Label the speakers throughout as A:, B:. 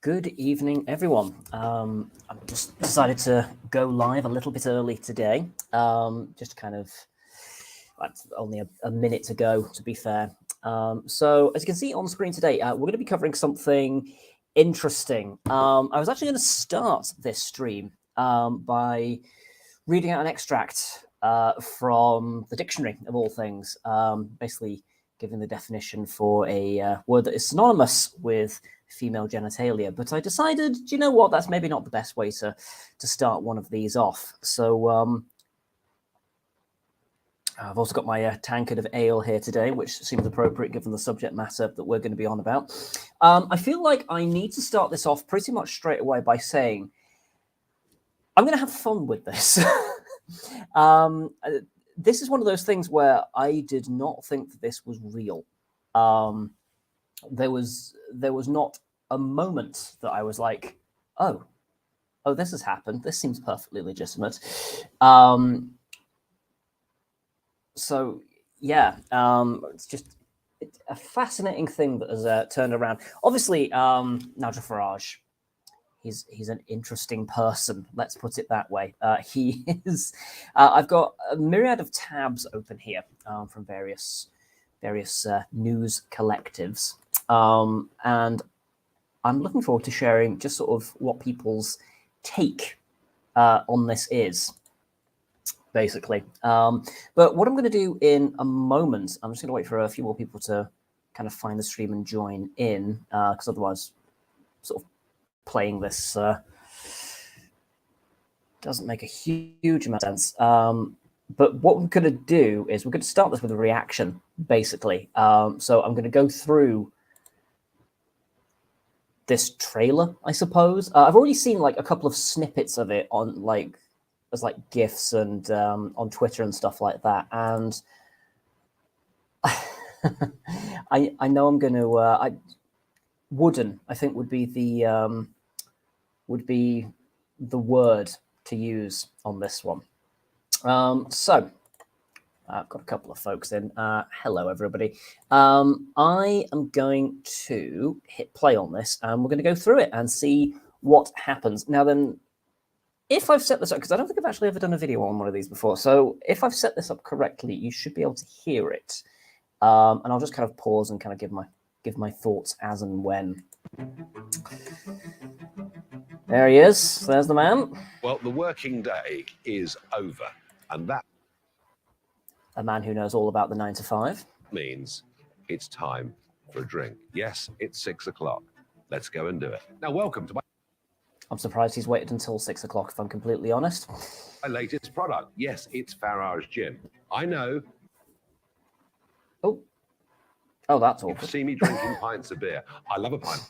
A: Good evening, everyone. I've just decided to go live a little bit early today. Just kind of, it's only a minute to go, to be fair. So as you can see on screen today, we're going to be covering something interesting. I was actually going to start this stream by reading out an extract from the dictionary of all things, basically giving the definition for a word that is synonymous with female genitalia. But I decided, do you know what? That's maybe not the best way to start one of these off. So I've also got my tankard of ale here today, which seems appropriate given the subject matter that we're going to be on about. I feel like I need to start this off pretty much straight away by saying I'm going to have fun with this. This is one of those things where I did not think that this was real. There was not a moment that I was like, oh, this has happened. This seems perfectly legitimate. So yeah, it's just a fascinating thing that has turned around. Obviously, Nigel Farage, he's an interesting person. Let's put it that way. He is. I've got a myriad of tabs open here from various news collectives, and I'm looking forward to sharing just sort of what people's take on this is, basically. But what I'm going to do in a moment, I'm just going to wait for a few more people to kind of find the stream and join in, because otherwise, sort of playing this doesn't make a huge amount of sense. But what we're going to do is we're going to start this with a reaction, basically. So I'm going to go through this trailer, I suppose. I've already seen like a couple of snippets of it on like as like GIFs and on Twitter and stuff like that. And I know I'm going to wooden, I think would be the word to use on this one. So I've got a couple of folks in. Hello, everybody. I am going to hit play on this, and we're going to go through it and see what happens. Now then, if I've set this up, because I don't think I've actually ever done a video on one of these before, so if I've set this up correctly, you should be able to hear it. And I'll just kind of pause and kind of give my thoughts as and when. There he is. There's the man.
B: Well, the working day is over, and that
A: a man who knows all about the 9 to 5.
B: Means it's time for a drink. Yes, it's 6 o'clock. Let's go and do it. Now, welcome to
A: I'm surprised he's waited until 6 o'clock, if I'm completely honest.
B: my latest product. Yes, it's Farage Gin. I know.
A: Oh, that's awful.
B: You see me drinking pints of beer. I love a pint.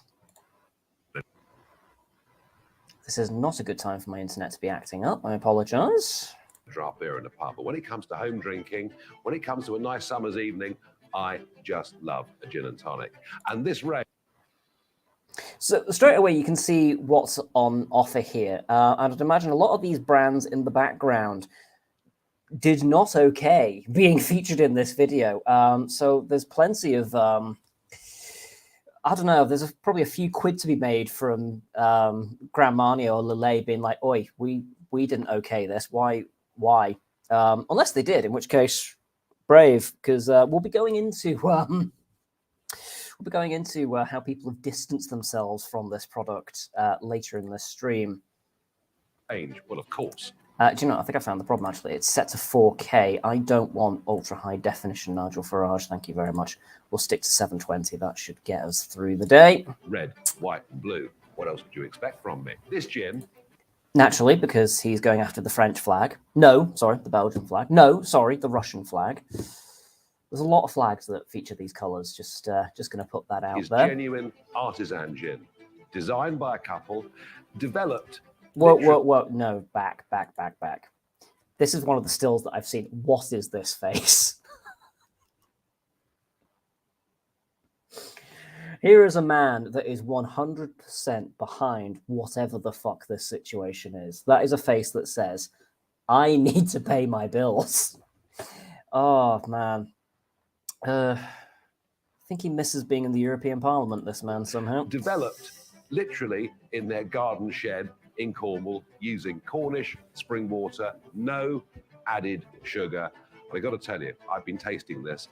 A: This is not a good time for my internet to be acting up. I apologise.
B: Draft beer in the pub, but when it comes to home drinking, when it comes to a nice summer's evening, I just love a gin and tonic. And this range.
A: So straight away you can see what's on offer here. I'd imagine a lot of these brands in the background did not okay being featured in this video. So there's plenty of I don't know. There's probably a few quid to be made from Grand Marnier or Lillet being like, "Oi, we didn't okay this. Why? Unless they did, in which case, brave." Because we'll be going into how people have distanced themselves from this product later in this stream.
B: Well, of course.
A: Do you know? I think I found the problem. Actually, it's set to 4K. I don't want ultra high definition, Nigel Farage. Thank you very much. We'll stick to 720. That should get us through the day.
B: Red, white, and blue. What else would you expect from me? This gin.
A: Naturally, because he's going after the French flag. No, sorry, the Belgian flag. No, sorry, the Russian flag. There's a lot of flags that feature these colours. Just going to put that out there.
B: Genuine artisan gin, designed by a couple, developed.
A: Whoa, no, back. This is one of the stills that I've seen. What is this face? Here is a man that is 100% behind whatever the fuck this situation is. That is a face that says, I need to pay my bills. Oh, man. I think he misses being in the European Parliament, this man, somehow.
B: Developed literally in their garden shed in Cornwall, using Cornish spring water, no added sugar. And I got to tell you, I've been tasting this.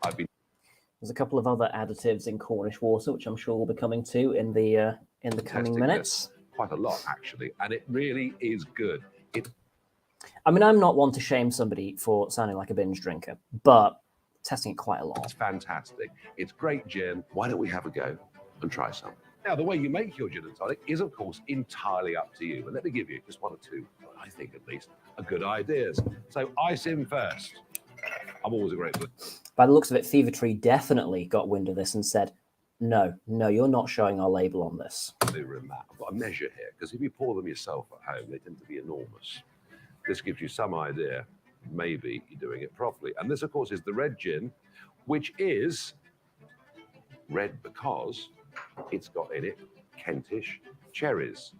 A: There's a couple of other additives in Cornish water, which I'm sure we'll be coming to in the coming minutes.
B: Quite a lot, actually, and it really is good.
A: I mean, I'm not one to shame somebody for sounding like a binge drinker, but testing it quite a lot.
B: It's fantastic. It's great gin. Why don't we have a go and try some? Now, the way you make your gin and tonic is, of course, entirely up to you. But let me give you just one or two, I think at least, are good ideas. So ice in first. I'm always a great one.
A: By the looks of it, Fever Tree definitely got wind of this and said, no, you're not showing our label on this.
B: I've got a measure here, because if you pour them yourself at home, they tend to be enormous. This gives you some idea, maybe you're doing it properly. And this, of course, is the red gin, which is red because it's got in it Kentish cherries.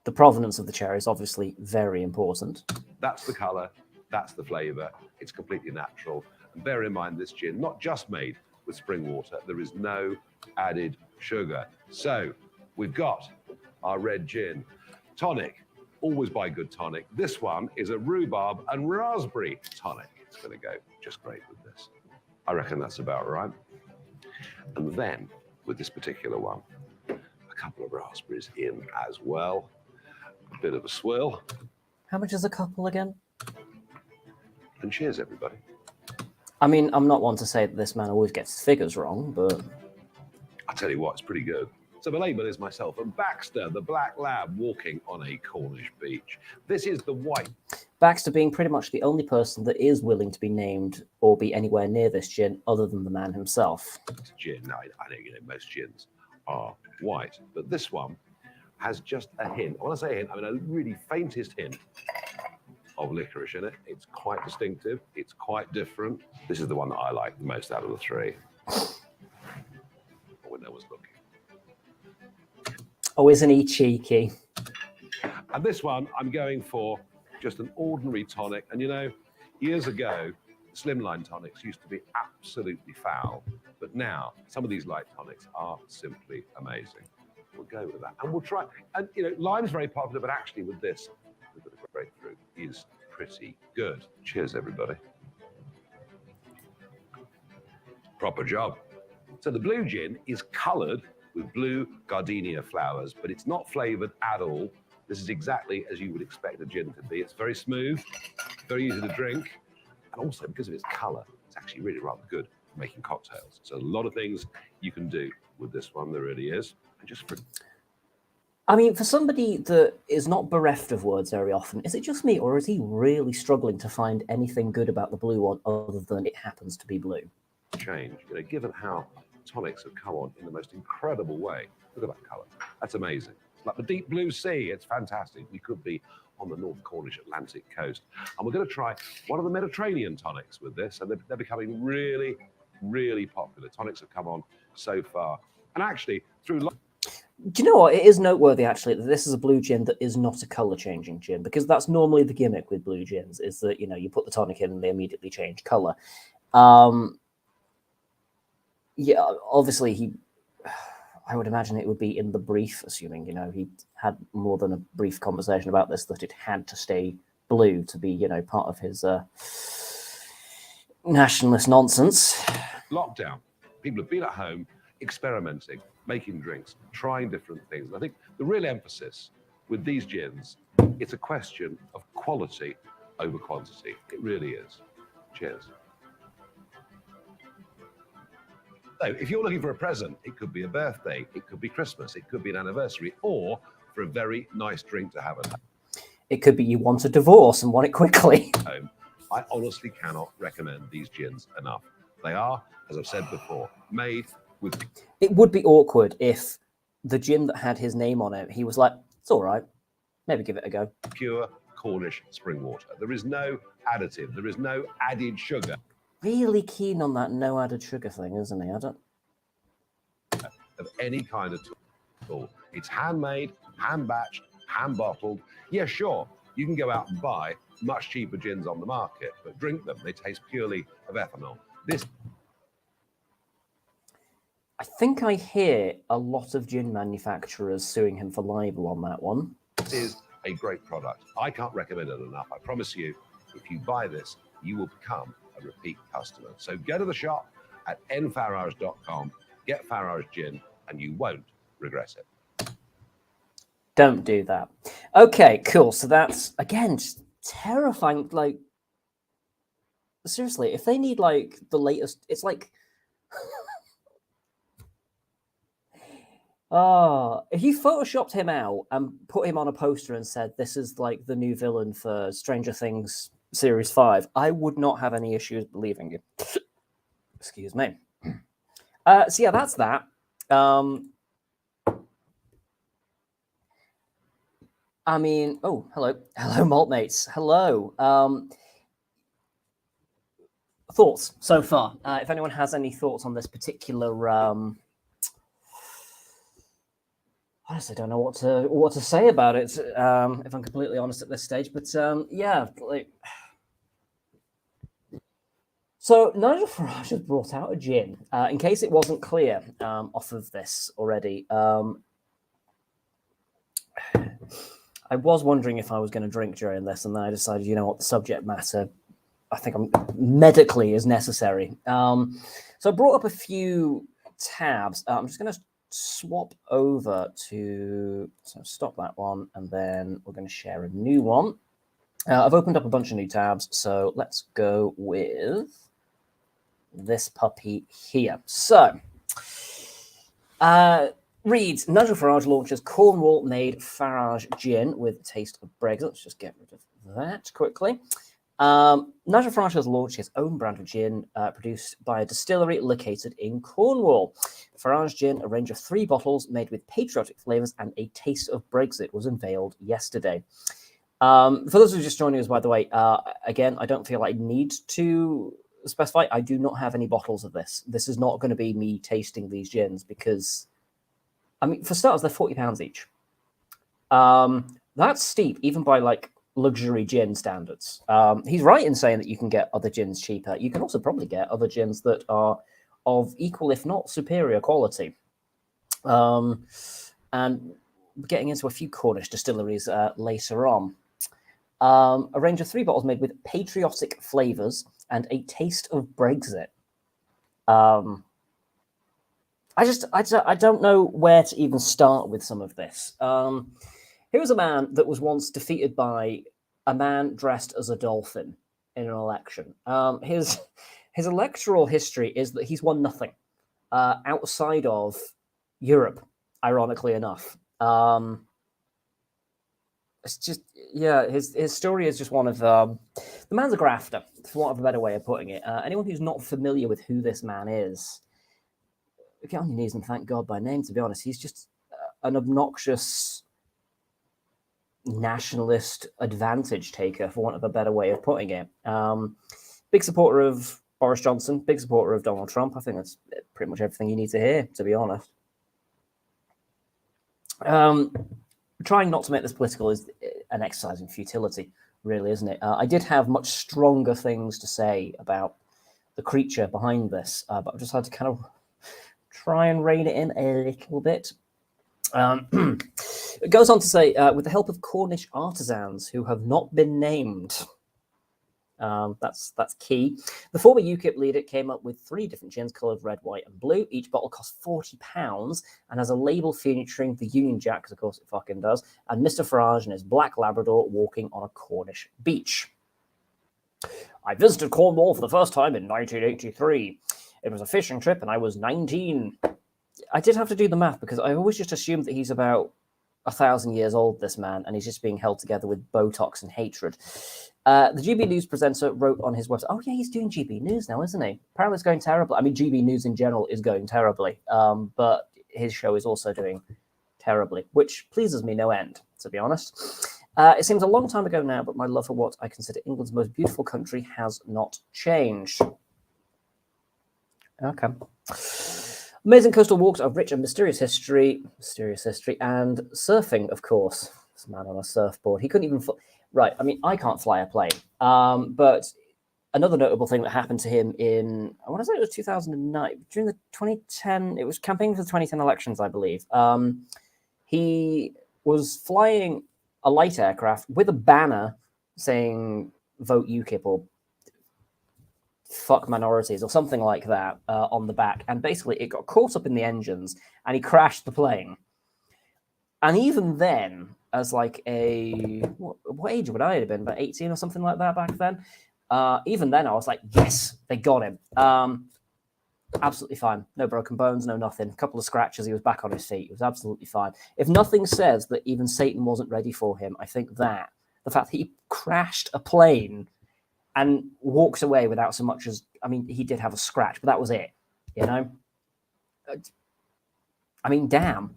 A: The provenance of the cherry is obviously very important.
B: That's the colour, that's the flavour, it's completely natural. And bear in mind, this gin, not just made with spring water, there is no added sugar. So we've got our red gin. Tonic, always buy good tonic. This one is a rhubarb and raspberry tonic. It's going to go just great with this. I reckon that's about right. And then, with this particular one, a couple of raspberries in as well. A bit of a swirl.
A: How much is a couple again?
B: And cheers, everybody.
A: I mean, I'm not one to say that this man always gets figures wrong, but
B: I tell you what, it's pretty good. So the label is myself and Baxter, the black lab, walking on a Cornish beach. This is the white.
A: Baxter being pretty much the only person that is willing to be named or be anywhere near this gin other than the man himself.
B: It's gin. Now, I know most gins are white, but this one has just a hint. When I say a hint, I mean a really faintest hint of licorice in it. It's quite distinctive. It's quite different. This is the one that I like the most out of the three. When no one's looking.
A: Oh, isn't he cheeky?
B: And this one, I'm going for just an ordinary tonic. And you know, years ago, slimline tonics used to be absolutely foul. But now, some of these light tonics are simply amazing. We'll go with that. And we'll try. And, you know, lime's very popular, but actually with this, a bit of grapefruit is pretty good. Cheers, everybody. Proper job. So the blue gin is coloured with blue gardenia flowers, but it's not flavoured at all. This is exactly as you would expect a gin to be. It's very smooth, very easy to drink, and also because of its colour, it's actually really rather good for making cocktails. So a lot of things you can do with this one, there really is. And just for...
A: I mean, for somebody that is not bereft of words very often, is it just me, or is he really struggling to find anything good about the blue one other than it happens to be blue?
B: Change, you know, given how tonics have come on in the most incredible way. Look at that colour. That's amazing. It's like the deep blue sea. It's fantastic. We could be on the North Cornish Atlantic coast. And we're going to try one of the Mediterranean tonics with this. And they're becoming really, really popular. Tonics have come on so far. And actually, through...
A: Do you know what? It is noteworthy, actually, that this is a blue gin that is not a colour-changing gin, because that's normally the gimmick with blue gins, is that, you know, you put the tonic in and they immediately change colour. Yeah, obviously, I would imagine it would be in the brief, assuming, you know, he had more than a brief conversation about this, that it had to stay blue to be, you know, part of his nationalist nonsense.
B: Lockdown. People have been at home experimenting, making drinks, trying different things. And I think the real emphasis with these gins, it's a question of quality over quantity. It really is. Cheers. So if you're looking for a present, it could be a birthday, it could be Christmas, it could be an anniversary, or for a very nice drink to have at home.
A: It could be you want a divorce and want it quickly.
B: I honestly cannot recommend these gins enough. They are, as I've said before, made with...
A: It would be awkward if the gin that had his name on it, he was like, it's all right, maybe give it a go.
B: Pure Cornish spring water. There is no additive, there is no added sugar.
A: Really keen on that no added sugar thing, isn't he? I don't...
B: Of any kind of tool. It's handmade, hand batched, hand bottled. Yeah, sure, you can go out and buy much cheaper gins on the market, but drink them. They taste purely of ethanol. This...
A: I think I hear a lot of gin manufacturers suing him for libel on that one.
B: This is a great product. I can't recommend it enough. I promise you, if you buy this, you will become a repeat customer. So go to the shop at nfarage.com, get Farage gin, and you won't regret it.
A: Don't do that. Okay, cool. So that's, again, just terrifying. Like, seriously, if they need, like, the latest, it's like... if you photoshopped him out and put him on a poster and said, this is, like, the new villain for Stranger Things Series 5, I would not have any issues believing you. Excuse me. So, yeah, that's that. I mean, oh, hello, malt mates, hello. Thoughts so far? If anyone has any thoughts on this particular, honestly, I don't know what to say about it. If I'm completely honest at this stage, but yeah, like. So Nigel Farage has brought out a gin. In case it wasn't clear off of this already. I was wondering if I was going to drink during this, and then I decided, you know what, the subject matter, I think medically is necessary. So I brought up a few tabs. I'm just going to swap over to, so stop that one, and then we're going to share a new one. I've opened up a bunch of new tabs, so let's go with this puppy here. So, reads, Nigel Farage launches Cornwall-made Farage gin with a taste of Brexit. Let's just get rid of that quickly. Nigel Farage has launched his own brand of gin produced by a distillery located in Cornwall. Farage gin, a range of 3 bottles made with patriotic flavours and a taste of Brexit, was unveiled yesterday. For those who are just joining us, by the way, again, I don't feel I need to specify. I do not have any bottles of this. This is not going to be me tasting these gins because... I mean, for starters, they're £40 each. That's steep, even by like luxury gin standards. He's right in saying that you can get other gins cheaper. You can also probably get other gins that are of equal, if not superior, quality. And getting into a few Cornish distilleries later on. A range of 3 bottles made with patriotic flavours and a taste of Brexit. I don't know where to even start with some of this. Here was a man that was once defeated by a man dressed as a dolphin in an election. His electoral history is that he's won nothing outside of Europe, ironically enough. It's just, yeah, his story is just one of the man's a grafter, for want of a better way of putting it. Anyone who's not familiar with who this man is, get on your knees and thank God by name, to be honest. He's just an obnoxious nationalist advantage taker, for want of a better way of putting it. Big supporter of Boris Johnson, big supporter of Donald Trump. I think that's pretty much everything you need to hear, to be honest. Trying not to make this political is an exercise in futility, really, isn't it? I did have much stronger things to say about the creature behind this, but I've just had to kind of try and rein it in a little bit. It goes on to say, with the help of Cornish artisans who have not been named. That's key. The former UKIP leader came up with 3 different gins coloured red, white and blue. Each bottle costs £40 and has a label featuring the Union Jack, because of course it fucking does, and Mr. Farage and his black Labrador walking on a Cornish beach. I visited Cornwall for the first time in 1983. It was a fishing trip and I was 19. I did have to do the math because I always just assumed that he's about 1,000 years old, this man, and he's just being held together with Botox and hatred. The GB News presenter wrote on his website, oh yeah, he's doing GB News now, isn't he? Apparently it's going terribly. I mean, GB News in general is going terribly, but his show is also doing terribly, which pleases me no end, to be honest. It seems a long time ago now, but my love for what I consider England's most beautiful country has not changed. Okay. Amazing coastal walks of rich and mysterious history, and surfing, of course. This man on a surfboard. He couldn't even... Right, I mean, I can't fly a plane, but another notable thing that happened to him in, I want to say it was 2009, during the 2010, it was campaigning for the 2010 elections, I believe. He was flying a light aircraft with a banner saying vote UKIP or fuck minorities or something like that on the back. And basically it got caught up in the engines and he crashed the plane. And even then, as like what age would I have been? About 18 or something like that back then? Even then I was like, yes, they got him. Absolutely fine. No broken bones, no nothing. A couple of scratches. He was back on his feet. He was absolutely fine. If nothing says that even Satan wasn't ready for him, I think that the fact that he crashed a plane and walked away without so much as, I mean, he did have a scratch, but that was it. You know? I mean, damn.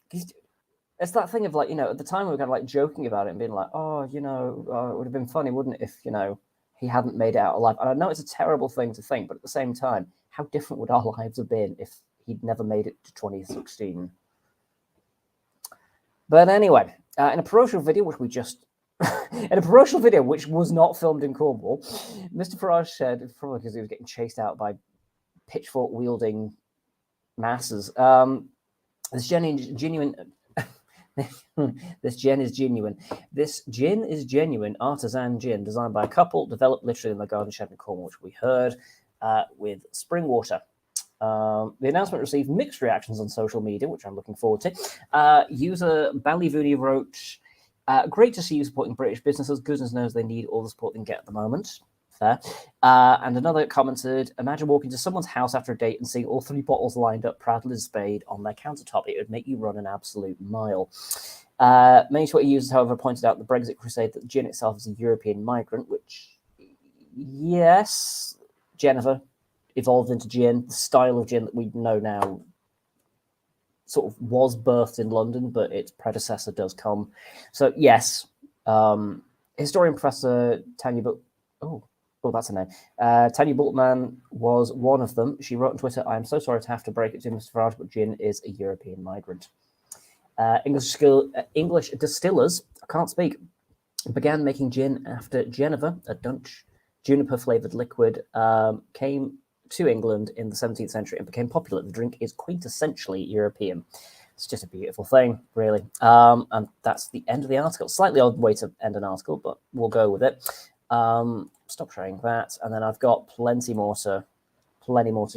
A: It's that thing of like, you know, at the time we were kind of like joking about it and being like, oh, you know, it would have been funny, wouldn't it, if, you know, he hadn't made it out alive. And I know it's a terrible thing to think, but at the same time, how different would our lives have been if he'd never made it to 2016? But anyway, in a promotional video, which we just... in a promotional video, which was not filmed in Cornwall, Mr. Farage said, probably because he was getting chased out by pitchfork-wielding masses, this genuine... This gin is genuine. This gin is genuine artisan gin designed by a couple, developed literally in the garden shed in Cornwall, which we heard, with spring water. The announcement received mixed reactions on social media, which I'm looking forward to. User Ballyvooney wrote, great to see you supporting British businesses. Goodness knows they need all the support they can get at the moment. Fair. And another commented, imagine walking to someone's house after a date and seeing all 3 bottles lined up proudly displayed on their countertop. It would make you run an absolute mile. Many Twitter users, however, pointed out the Brexit crusade that gin itself is a European migrant, which, yes, Jennifer evolved into gin. The style of gin that we know now sort of was birthed in London, but its predecessor does come. So, yes, historian Professor Tanya that's her name. Tanya Bultman was one of them. She wrote on Twitter, I am so sorry to have to break it to Mr. Farage, but gin is a European migrant. English distillers, I can't speak, began making gin after Geneva, a Dutch juniper-flavoured liquid, came to England in the 17th century and became popular. The drink is quintessentially European. It's just a beautiful thing, really. And that's the end of the article. Slightly odd way to end an article, but we'll go with it. Stop showing that, and then I've got plenty more to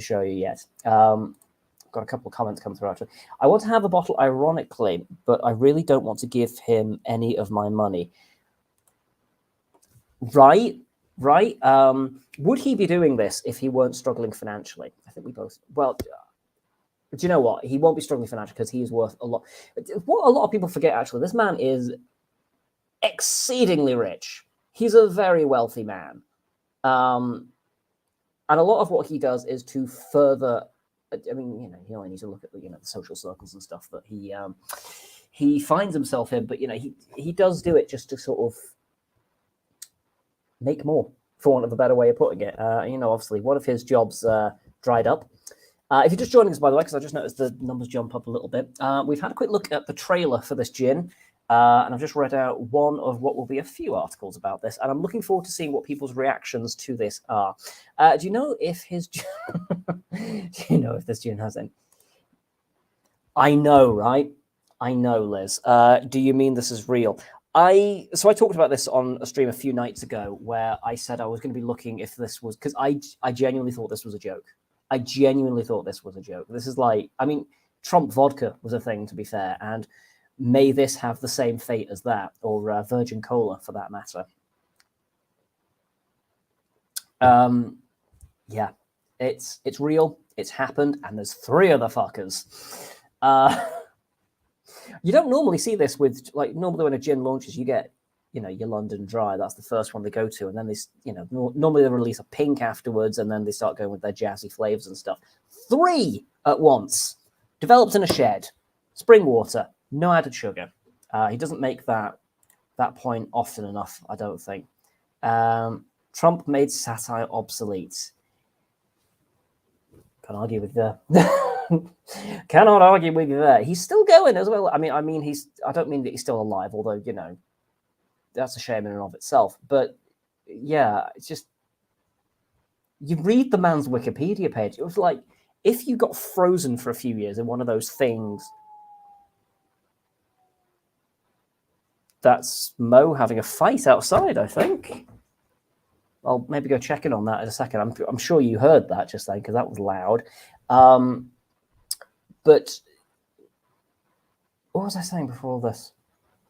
A: show you yet. Got a couple of comments come through actually. I want to have a bottle, ironically, but I really don't want to give him any of my money. Right. Would he be doing this if he weren't struggling financially? I think we both. Well, do you know what? He won't be struggling financially because he is worth a lot. What a lot of people forget, actually, this man is exceedingly rich. He's a very wealthy man. And a lot of what he does is to further, I mean, you know, he only needs to look at the, you know, the social circles and stuff that he finds himself in, but, you know, he does do it just to sort of make more, for want of a better way of putting it. You know, obviously, one of his jobs dried up. If you're just joining us, by the way, because I just noticed the numbers jump up a little bit, we've had a quick look at the trailer for this gin. And I've just read out one of what will be a few articles about this, and I'm looking forward to seeing what people's reactions to this are. Do you know if his do you know if this gin has any? I know, right? I know, Liz. Do you mean this is real? I talked about this on a stream a few nights ago where I said I was going to be looking if this was, because I genuinely thought this was a joke. I genuinely thought this was a joke. This is like, I mean, Trump vodka was a thing, to be fair, and may this have the same fate as that, or Virgin Cola, for that matter. Yeah, it's real. It's happened, and there's 3 other fuckers. You don't normally see this with, like, normally when a gin launches, you get, you know, your London Dry. That's the first one they go to, and then they, you know, normally they release a pink afterwards, and then they start going with their jazzy flavors and stuff. 3 at once, developed in a shed, spring water. No added sugar. He doesn't make that point often enough, I don't think. Trump made satire obsolete. Can't argue with that. Cannot argue with you there. He's still going as well. I mean, I don't mean that he's still alive, although, you know, that's a shame in and of itself. But yeah, it's just, you read the man's Wikipedia page. It was like, if you got frozen for a few years in one of those things, that's Mo having a fight outside, I think. I'll maybe go check in on that in a second. I'm sure you heard that just then because that was loud. But what was I saying before all this?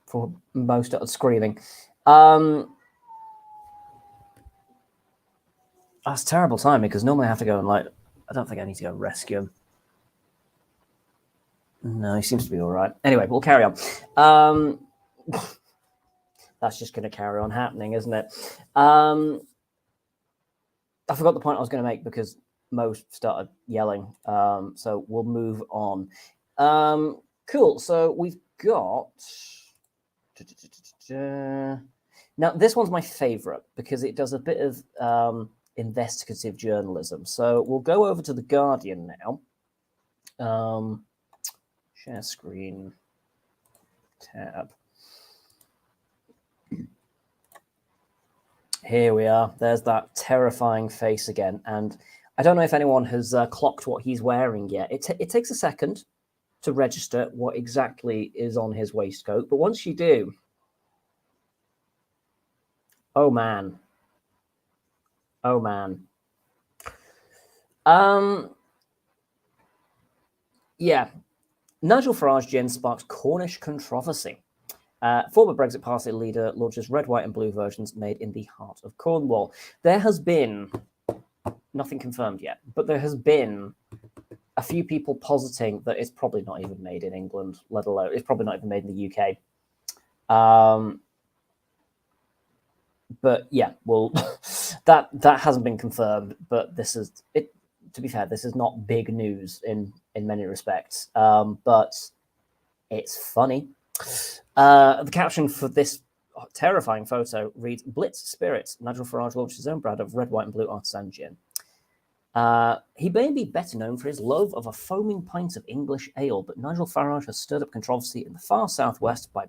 A: Before Mo started screaming. That's terrible timing because normally I have to go and I don't think I need to go rescue him. No, he seems to be all right. Anyway, we'll carry on. That's just going to carry on happening, isn't it? I forgot the point I was going to make because Mo started yelling. So we'll move on. Cool. So we've got... Now, this one's my favorite because it does a bit of investigative journalism. So we'll go over to The Guardian now. Share screen tab. Here we are. There's that terrifying face again. And I don't know if anyone has clocked what he's wearing yet. It takes a second to register what exactly is on his waistcoat. But once you do, oh, man. Oh, man. Yeah. Nigel Farage gin sparks Cornish controversy. Former Brexit Party leader launches red, white, and blue versions made in the heart of Cornwall. There has been, nothing confirmed yet, but there has been a few people positing that it's probably not even made in England, let alone, it's probably not even made in the UK. But yeah, well, that hasn't been confirmed, but this is, it. To be fair, this is not big news in many respects, but it's funny. The caption for this terrifying photo reads, "Blitz Spirits. Nigel Farage launched his own brand of red, white, and blue artisan gin." He may be better known for his love of a foaming pint of English ale, but Nigel Farage has stirred up controversy in the far southwest by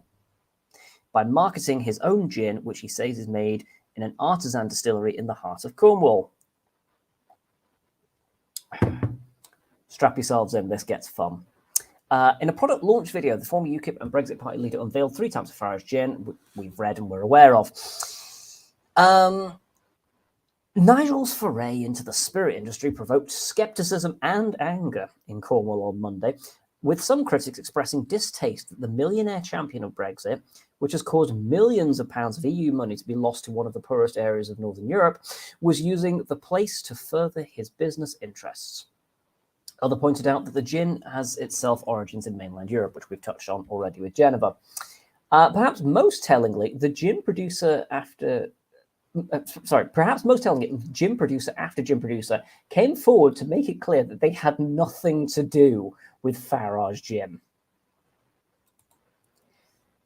A: marketing his own gin, which he says is made in an artisan distillery in the heart of Cornwall. Strap yourselves in, this gets fun. In a product launch video, the former UKIP and Brexit Party leader unveiled 3 types of Farage gin we've read and we're aware of. Nigel's foray into the spirit industry provoked scepticism and anger in Cornwall on Monday, with some critics expressing distaste that the millionaire champion of Brexit, which has caused millions of pounds of EU money to be lost to one of the poorest areas of Northern Europe, was using the place to further his business interests. Others pointed out that the gin has itself origins in mainland Europe, which we've touched on already with Geneva. Perhaps most tellingly, the gin producer after gin producer came forward to make it clear that they had nothing to do with Farage gin.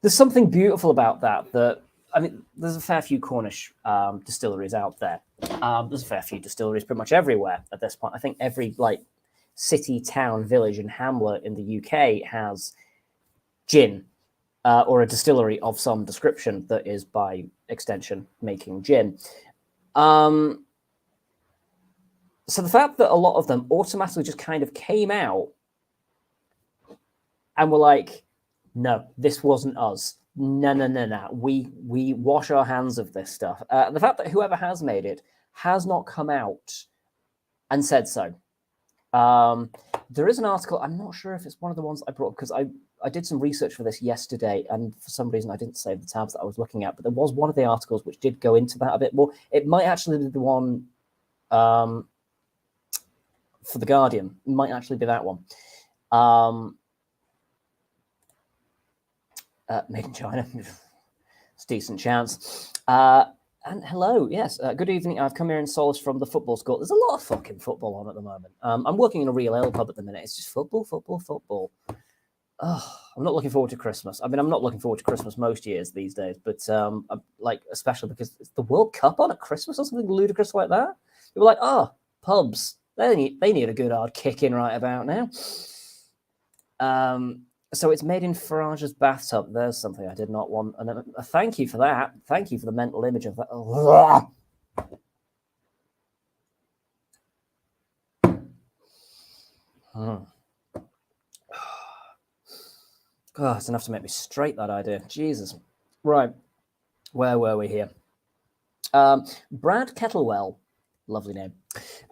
A: There's something beautiful about that, I mean, there's a fair few Cornish distilleries out there. There's a fair few distilleries pretty much everywhere at this point. I think every, city, town, village, and hamlet in the UK has gin or a distillery of some description that is, by extension, making gin. So the fact that a lot of them automatically just kind of came out and were like, no, this wasn't us. No. We wash our hands of this stuff. The fact that whoever has made it has not come out and said so. There is an article, I'm not sure if it's one of the ones I brought up because I did some research for this yesterday and for some reason I didn't save the tabs that I was looking at, but there was one of the articles which did go into that a bit more. It might actually be the one for The Guardian. It might actually be that one. Made in China. It's a decent chance. And hello, yes, good evening. I've come here in solace from the football school. There's a lot of fucking football on at the moment. I'm working in a real ale pub at the minute. It's just football. Oh, I'm not looking forward to Christmas. I mean, I'm not looking forward to Christmas most years these days, but especially because it's the World Cup on at Christmas or something ludicrous like that. People are like, oh, pubs, they need a good hard kick in right about now. So it's made in Farage's bathtub. There's something I did not want. And thank you for that. Thank you for the mental image of that. God, it's enough to make me straight, that idea. Jesus. Right. Where were we here? Brad Kettlewell, lovely name.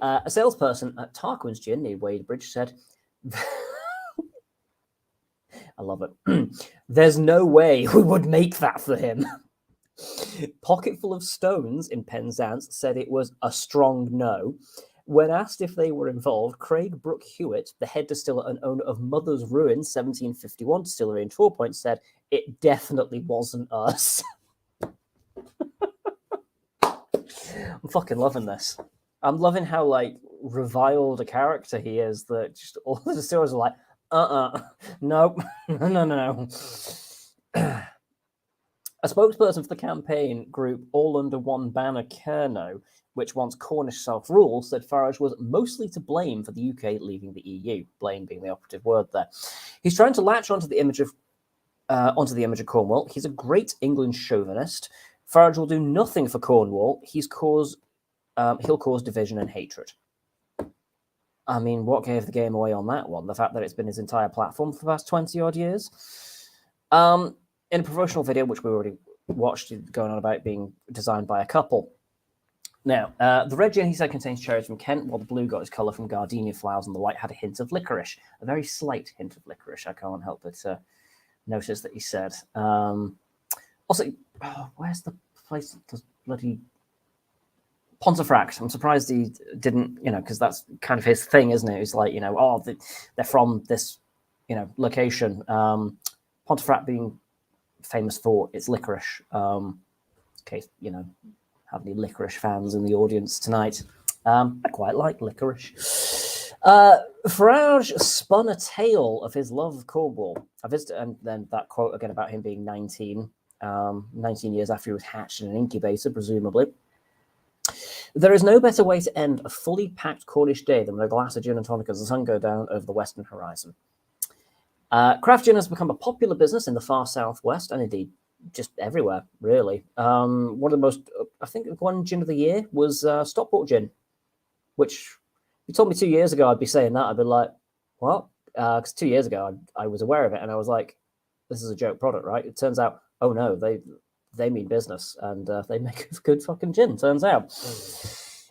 A: A salesperson at Tarquin's Gin near Wadebridge said, I love it. There's no way we would make that for him. Pocketful of Stones in Penzance said it was a strong no. When asked if they were involved, Craig Brooke Hewitt, the head distiller and owner of Mother's Ruin 1751 distillery in Torpoint, said it definitely wasn't us. I'm fucking loving this. I'm loving how like reviled a character he is that just all the distillers are like, nope, no. A spokesperson for the campaign group All Under One Banner Kerno, which wants Cornish self-rule, said Farage was mostly to blame for the UK leaving the EU, blame being the operative word there. He's trying to latch onto the image of Cornwall. He's a great England chauvinist. Farage will do nothing for Cornwall. He'll cause division and hatred. I mean, what gave the game away on that one? The fact that it's been his entire platform for the past 20-odd years? In a promotional video, which we already watched, going on about being designed by a couple. Now, the red gin, he said, contains cherries from Kent, while the blue got its colour from gardenia flowers, and the white had a hint of licorice. A very slight hint of licorice, I can't help but notice that he said. Also, where's the place? The bloody Pontefract. I'm surprised he didn't, because that's kind of his thing, isn't it? It's like, they're from this, location. Pontefract being famous for its licorice. In case, have any licorice fans in the audience tonight. I quite like licorice. Farage spun a tale of his love of Cornwall. And then that quote again about him being 19 years after he was hatched in an incubator, presumably. There is no better way to end a fully packed Cornish day than with a glass of gin and tonic as the sun goes down over the western horizon. Craft gin has become a popular business in the far southwest, and indeed just everywhere, really. One of the most, I think, one gin of the year was Stockport gin, which if you told me 2 years ago I'd be saying that, I'd be like, what? Because 2 years ago I was aware of it, and I was like, this is a joke product, right? It turns out, oh no, they mean business, and they make a good fucking gin, turns out.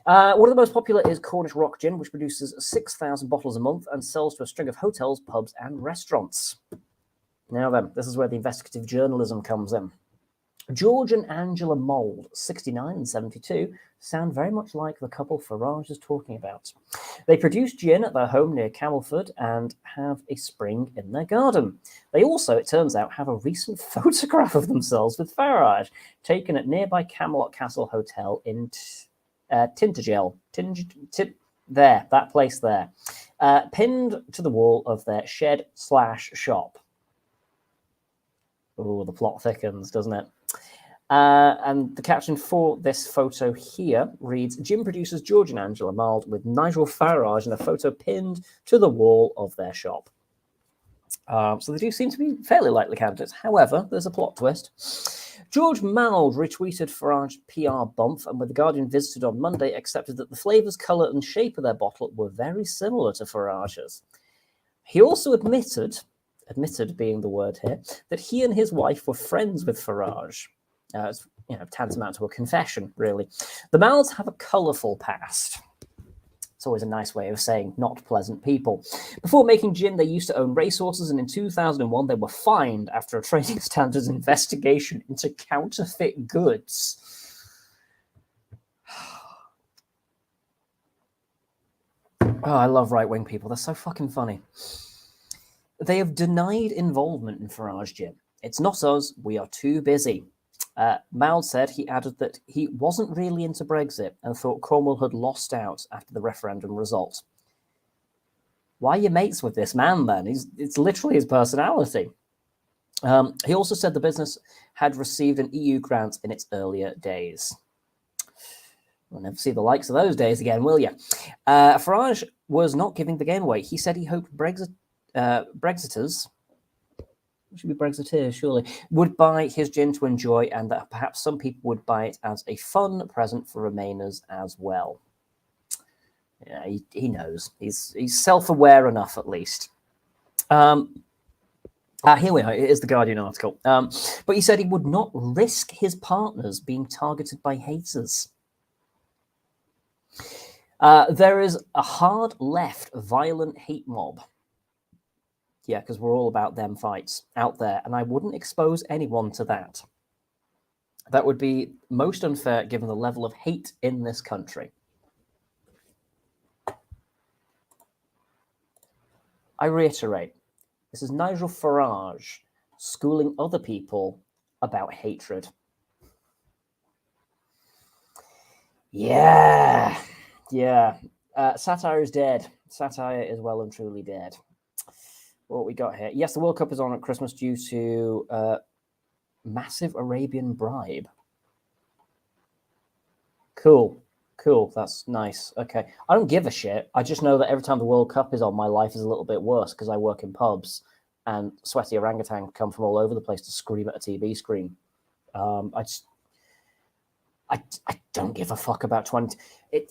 A: One of the most popular is Cornish Rock Gin, which produces 6,000 bottles a month and sells to a string of hotels, pubs, and restaurants. Now then, this is where the investigative journalism comes in. George and Angela Mould, 69 and 72, sound very much like the couple Farage is talking about. They produce gin at their home near Camelford and have a spring in their garden. They also, it turns out, have a recent photograph of themselves with Farage, taken at nearby Camelot Castle Hotel in Tintagel. There, that place there. Pinned to the wall of their shed/shop. Oh, the plot thickens, doesn't it? And the caption for this photo here reads, Gin producers George and Angela Mould with Nigel Farage in a photo pinned to the wall of their shop. So they do seem to be fairly likely candidates. However, there's a plot twist. George Mould retweeted Farage's PR bump, and when The Guardian visited on Monday, accepted that the flavours, colour and shape of their bottle were very similar to Farage's. He also admitted being the word here, that he and his wife were friends with Farage. It's, tantamount to a confession, really. The Moulds have a colourful past. It's always a nice way of saying not pleasant people. Before making gin, they used to own racehorses, and in 2001, they were fined after a trading standards investigation into counterfeit goods. Oh, I love right-wing people. They're so fucking funny. They have denied involvement in Farage Gin. It's not us. We are too busy. Mould said he added that he wasn't really into Brexit and thought Cornwall had lost out after the referendum result. Why are you mates with this man, then? It's literally his personality. He also said the business had received an EU grant in its earlier days. We'll never see the likes of those days again, will you? Farage was not giving the game away. He said he hoped Brexiters should be Brexiteers, surely, would buy his gin to enjoy, and that perhaps some people would buy it as a fun present for Remainers as well. Yeah, he knows. He's self-aware enough, at least. Here we are. It is the Guardian article. But he said he would not risk his partners being targeted by haters. There is a hard left violent hate mob. Yeah, because we're all about them fights out there, and I wouldn't expose anyone to that. That would be most unfair given the level of hate in this country. I reiterate, this is Nigel Farage schooling other people about hatred. Yeah. Satire is dead. Satire is well and truly dead. What we got here? Yes, the World Cup is on at Christmas due to massive Arabian bribe. Cool. That's nice. Okay. I don't give a shit. I just know that every time the World Cup is on, my life is a little bit worse because I work in pubs and sweaty orangutan come from all over the place to scream at a TV screen. I don't give a fuck about 20.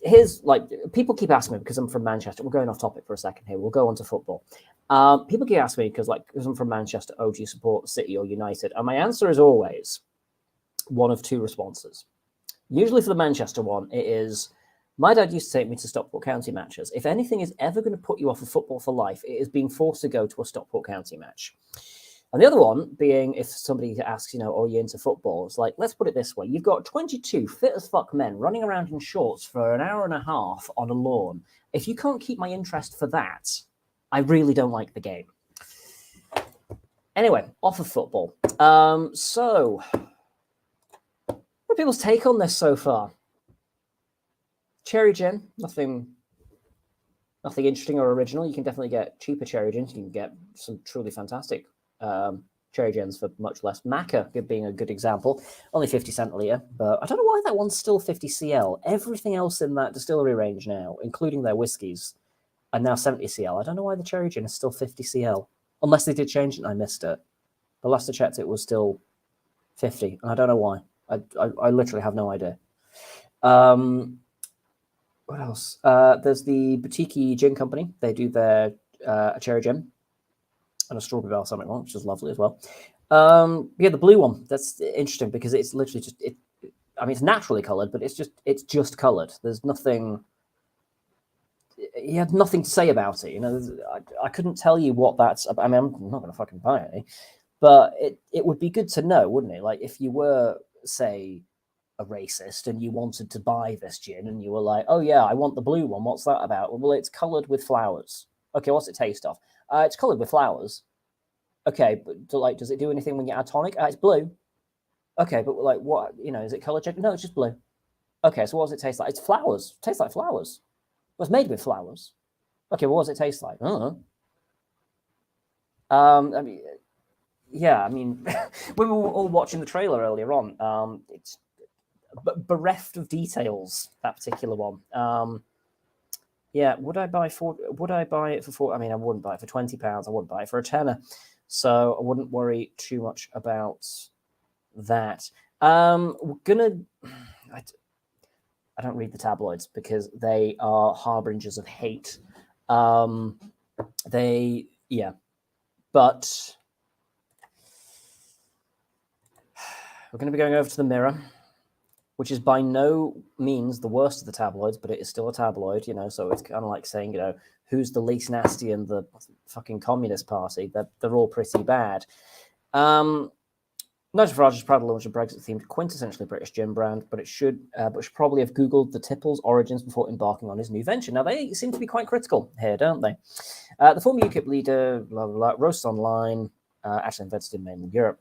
A: Here's like, people keep asking me because I'm from Manchester. We're going off topic for a second here. We'll go on to football. People keep asking me because I'm from Manchester, do you support City or United? And my answer is always one of two responses. Usually for the Manchester one, it is, my dad used to take me to Stockport County matches. If anything is ever going to put you off of football for life, it is being forced to go to a Stockport County match. And the other one being, if somebody asks, are you into football? It's like, let's put it this way. You've got 22 fit as fuck men running around in shorts for an hour and a half on a lawn. If you can't keep my interest for that, I really don't like the game. Anyway, off of football. So, what are people's take on this so far? Cherry gin, nothing interesting or original. You can definitely get cheaper cherry gins. You can get some truly fantastic cherry gins for much less. Macca being a good example, only 50 cent a litre, but I don't know why that one's still 50 cl. Everything else in that distillery range now, including their whiskies, are now 70 cl. I don't know why the cherry gin is still 50 cl, unless they did change it and I missed it. The last I checked, it was still 50, and I don't know why. I literally have no idea. What else? There's the Boutique Gin Company. They do their cherry gin and a strawberry balsamic one, which is lovely as well. The blue one. That's interesting because it's literally just it. I mean, it's naturally coloured, but it's just coloured. There's nothing. He had nothing to say about it. I couldn't tell you what that's about. I mean, I'm not going to fucking buy any, but it would be good to know, wouldn't it? Like if you were, say, a racist and you wanted to buy this gin and you were like, oh yeah, I want the blue one. What's that about? Well, it's coloured with flowers. Okay, what's it taste of? It's coloured with flowers. Okay, but does it do anything when you add tonic? It's blue. Okay, but like what? Is it coloured? No, it's just blue. Okay, so what does it taste like? It's flowers. It tastes like flowers. It was made with flowers. Okay, well, what does it taste like? I don't know. We were all watching the trailer earlier on. It's bereft of details, that particular one. Would I buy it for $4? I mean, I wouldn't buy it for £20. I wouldn't buy it for a tenner. So I wouldn't worry too much about that. I don't read the tabloids because they are harbingers of hate. But we're going to be going over to the Mirror, which is by no means the worst of the tabloids, but it is still a tabloid, so it's kind of like saying, who's the least nasty in the fucking Communist Party? They're all pretty bad. Nigel Farage is proud to launch a Brexit-themed, quintessentially British gin brand, but should probably have Googled the Tipples' origins before embarking on his new venture. Now, they seem to be quite critical here, don't they? The former UKIP leader, blah, blah, blah, roasts online, actually invested in mainland Europe.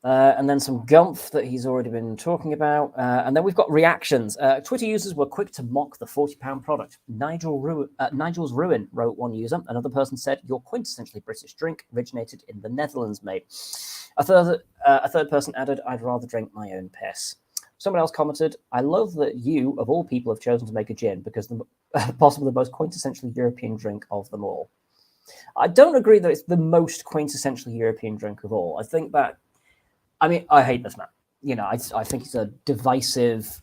A: And then some gumph that he's already been talking about. And then we've got reactions. Twitter users were quick to mock the £40 product. Nigel's ruin, wrote one user. Another person said, your quintessentially British drink originated in the Netherlands, mate. A third person added, I'd rather drink my own piss. Someone else commented, I love that you, of all people, have chosen to make a gin because possibly the most quintessentially European drink of them all. I don't agree that it's the most quintessentially European drink of all. I think that, I mean, I hate this man. You know, I think he's a divisive,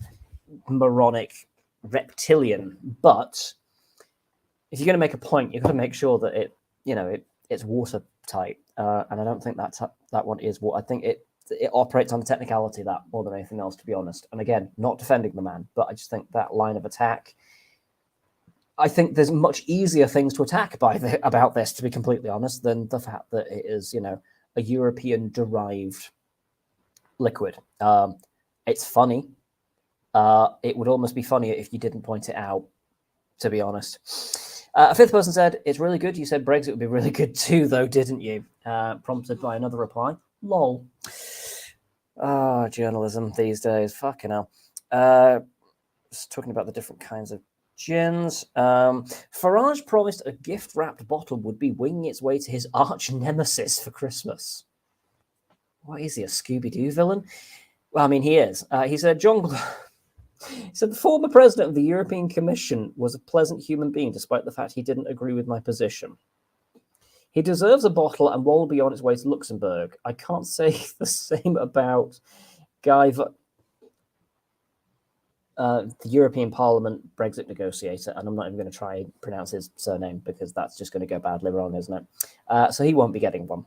A: moronic reptilian. But if you're going to make a point, you've got to make sure that it's watertight. And I don't think that one is what I think it operates on the technicality of that more than anything else, to be honest. And again, not defending the man, but I just think that line of attack. I think there's much easier things to attack about this, to be completely honest, than the fact that it is, a European-derived liquid. It's funny. It would almost be funnier if you didn't point it out, to be honest. A fifth person said, it's really good. You said Brexit would be really good too, though, didn't you? Prompted by another reply. Lol. Journalism these days. Fucking hell. Just talking about the different kinds of gins. Farage promised a gift-wrapped bottle would be winging its way to his arch-nemesis for Christmas. What is he, a Scooby-Doo villain? Well, I mean, he is. He said, he said, the former president of the European Commission was a pleasant human being, despite the fact he didn't agree with my position. He deserves a bottle and will be on its way to Luxembourg. I can't say the same about the European Parliament Brexit negotiator, and I'm not even going to try and pronounce his surname because that's just going to go badly wrong, isn't it? So he won't be getting one.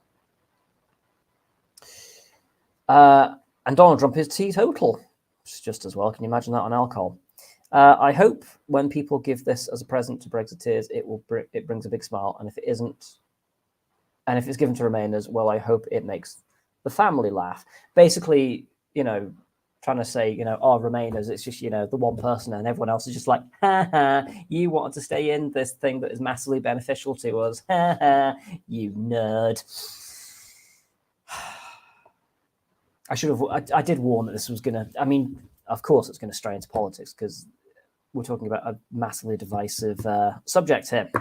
A: And Donald Trump is teetotal. It's just as well. Can you imagine that on alcohol? I hope when people give this as a present to Brexiteers, it brings a big smile. And if it isn't, and if it's given to Remainers, well, I hope it makes the family laugh. Basically, trying to say, Remainers, it's just, the one person, and everyone else is just like, ha ha, you wanted to stay in this thing that is massively beneficial to us. Ha ha, you nerd. I did warn that this was going to, I mean, of course it's going to stray into politics because we're talking about a massively divisive subject here.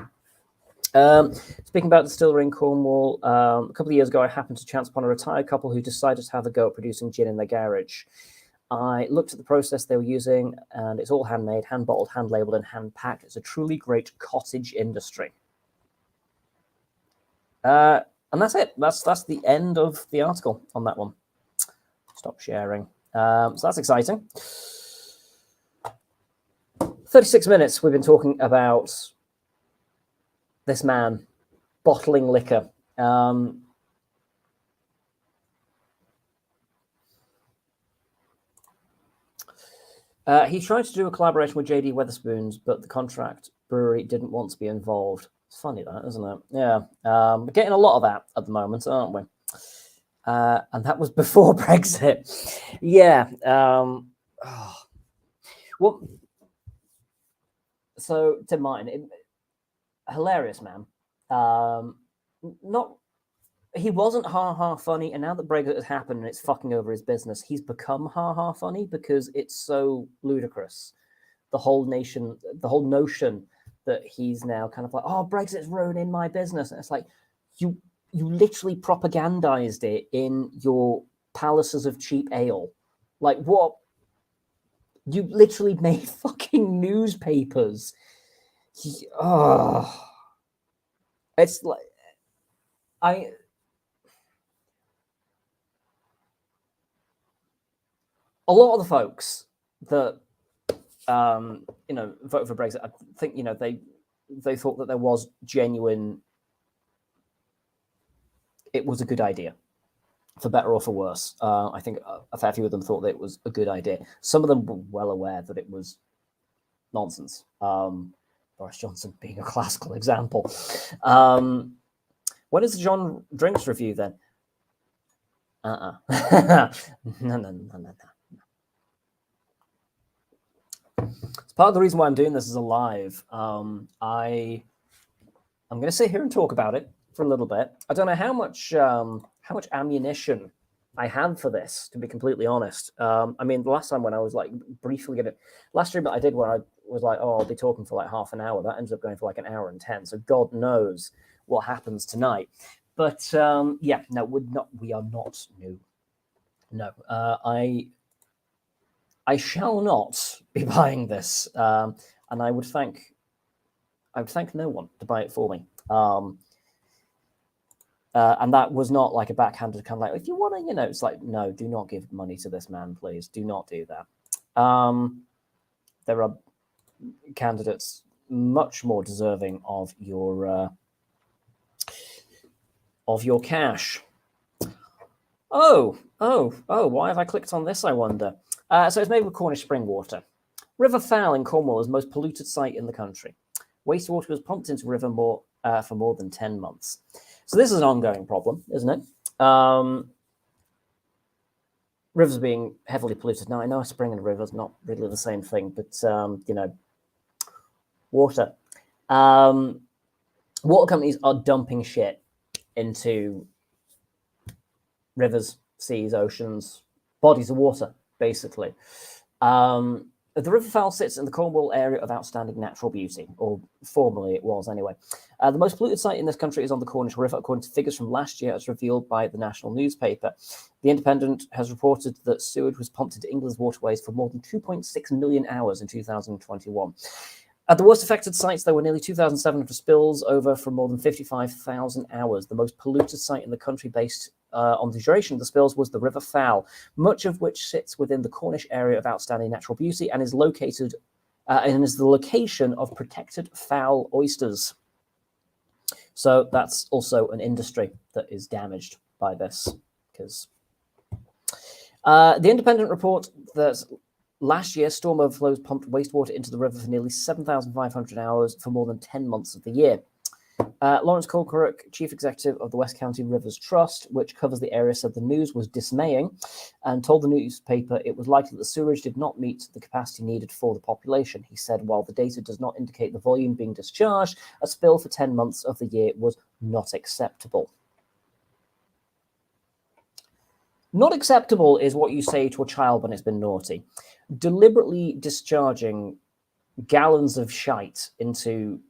A: Speaking about distillery in Cornwall, a couple of years ago, I happened to chance upon a retired couple who decided to have a go at producing gin in their garage. I looked at the process they were using, and it's all handmade, hand-bottled, hand-labelled, and hand-packed. It's a truly great cottage industry. And that's it. That's the end of the article on that one. Stop sharing. So that's exciting. 36 minutes we've been talking about this man bottling liquor. He tried to do a collaboration with JD Wetherspoons, but the contract brewery didn't want to be involved. It's funny that, isn't it? Yeah. We're getting a lot of that at the moment, aren't we? And that was before Brexit. Yeah. Well, so Tim Martin, hilarious man. He wasn't ha-ha funny, and now that Brexit has happened and it's fucking over his business, he's become ha-ha funny because it's so ludicrous. The whole notion that he's now kind of like, oh, Brexit's ruining my business. And it's like, you literally propagandized it in your palaces of cheap ale. Like, what? You literally made fucking newspapers. It's like, a lot of the folks that voted for Brexit, I think they thought that there was genuine. It was a good idea, for better or for worse. I think a fair few of them thought that it was a good idea. Some of them were well aware that it was nonsense. Boris Johnson being a classical example. When is the John Drinks review then? No. It's part of the reason why I'm doing this as a live. I'm going to sit here and talk about it for a little bit. I don't know how much ammunition I had for this, to be completely honest. I mean, the last time when I was like briefly last stream that I did where I was like, oh, I'll be talking for like half an hour. That ends up going for like an hour and 10. So God knows what happens tonight. But yeah, no, we are not new. No, I shall not be buying this, and I would thank no one to buy it for me. And that was not like a backhanded kind of like, if you want to, it's like, no, do not give money to this man, please. Do not do that. There are candidates much more deserving of your cash. Oh, why have I clicked on this, I wonder? So it's made with Cornish spring water. River Fowl in Cornwall is the most polluted site in the country. Wastewater was pumped into river for more than 10 months. So this is an ongoing problem, isn't it? Rivers being heavily polluted. Now, I know a spring and a river is not really the same thing, but, water. Water companies are dumping shit into rivers, seas, oceans, bodies of water, basically. The river fowl sits in the Cornwall area of outstanding natural beauty, or formerly it was anyway. The most polluted site in this country is on the Cornish River, according to figures from last year as revealed by the national newspaper. The Independent has reported that sewage was pumped into England's waterways for more than 2.6 million hours in 2021. At the worst affected sites, there were nearly 2,700 spills over for more than 55,000 hours. The most polluted site in the country based on the duration of the spills was the River Fowl, much of which sits within the Cornish area of outstanding natural beauty and is located and is the location of protected fowl oysters. So that's also an industry that is damaged by this. Because the Independent report that last year storm overflows pumped wastewater into the river for nearly 7,500 hours for more than 10 months of the year. Lawrence Colquitt, chief executive of the West County Rivers Trust, which covers the area, said the news was dismaying and told the newspaper it was likely that the sewerage did not meet the capacity needed for the population. He said, while the data does not indicate the volume being discharged, a spill for 10 months of the year was not acceptable. Not acceptable is what you say to a child when it's been naughty. Deliberately discharging gallons of shite into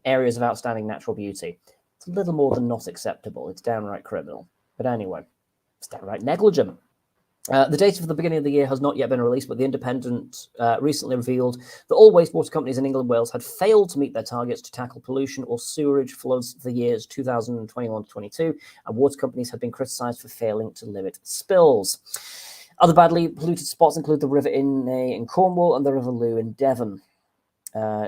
A: areas of outstanding natural beauty, it's a little more than not acceptable. It's downright criminal. But anyway, it's downright negligent. The data for the beginning of the year has not yet been released, but the Independent recently revealed that all wastewater companies in England and Wales had failed to meet their targets to tackle pollution or sewerage floods for the years 2021 to 22, and water companies have been criticised for failing to limit spills. Other badly polluted spots include the River Inne in Cornwall and the River Loo in Devon.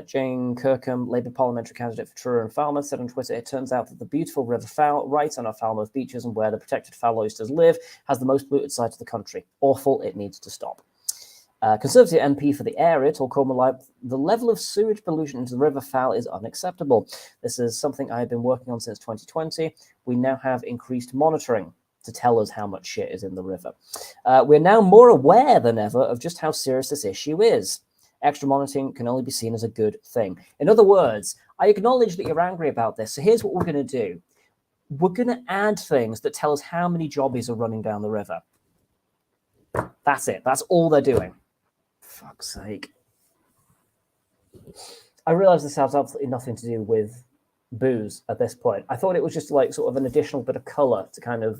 A: Jane Kirkham, Labour parliamentary candidate for Truro and Falmouth, said on Twitter, it turns out that the beautiful River Fowl, right on our Falmouth beaches and where the protected fowl oysters live, has the most polluted site of the country. Awful, it needs to stop. Conservative MP for the area told Cornwall Live, the level of sewage pollution into the River Fowl is unacceptable. This is something I have been working on since 2020. We now have increased monitoring to tell us how much shit is in the river. We're now more aware than ever of just how serious this issue is. Extra monitoring can only be seen as a good thing. In other words, I acknowledge that you're angry about this. So here's what we're going to do. We're going to add things that tell us how many jobbies are running down the river. That's it. That's all they're doing. For fuck's sake. I realize this has absolutely nothing to do with booze at this point. I thought it was just like sort of an additional bit of color to kind of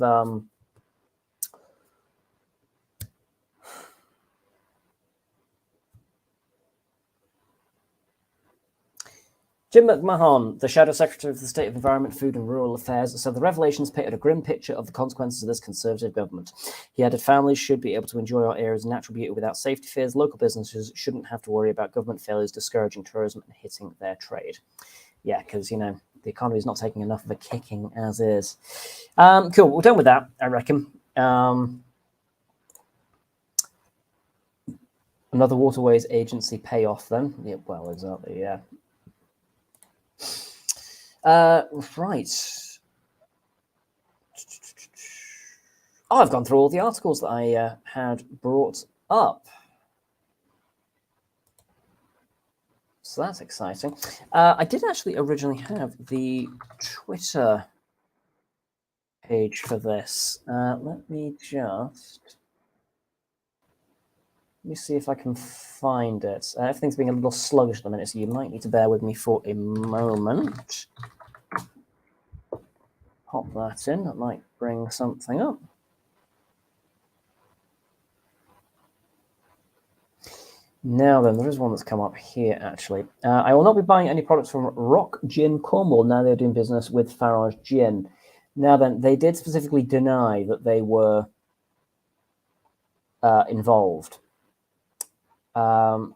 A: Jim McMahon, the Shadow Secretary of the State of Environment, Food and Rural Affairs, said the revelations painted a grim picture of the consequences of this Conservative government. He added families should be able to enjoy our areas of natural beauty without safety fears. Local businesses shouldn't have to worry about government failures discouraging tourism and hitting their trade. Yeah, because, the economy is not taking enough of a kicking as is. Cool, we're done with that, I reckon. Another waterways agency payoff then. Yeah, well, exactly, yeah. Right. I've gone through all the articles that I had brought up. So that's exciting. I did actually originally have the Twitter page for this. Let me see if I can find it. Everything's being a little sluggish at the minute, so you might need to bear with me for a moment. Pop that in. That might bring something up. Now then, there is one that's come up here, actually. I will not be buying any products from Rock Gin Cornwall. Now they're doing business with Farage Gin. Now then, they did specifically deny that they were involved. I'm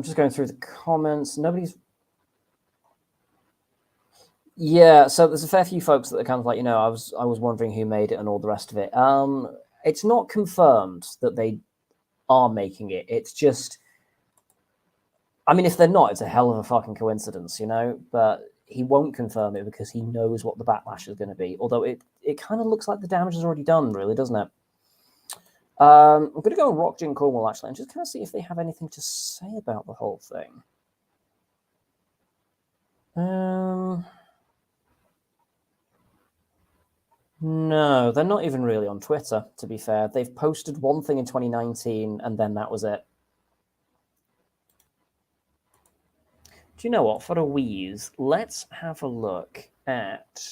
A: just going through the comments. Nobody's. Yeah, so there's a fair few folks that are kind of like, I was wondering who made it and all the rest of it. It's not confirmed that they are making it. It's just, I mean, if they're not, it's a hell of a fucking coincidence, But he won't confirm it because he knows what the backlash is going to be. Although it kind of looks like the damage is already done, really, doesn't it? I'm going to go on Rock Gin Cornwall, actually, and just kind of see if they have anything to say about the whole thing. No, they're not even really on Twitter, to be fair. They've posted one thing in 2019, and then that was it. Do you know what? For a wheeze, let's have a look at...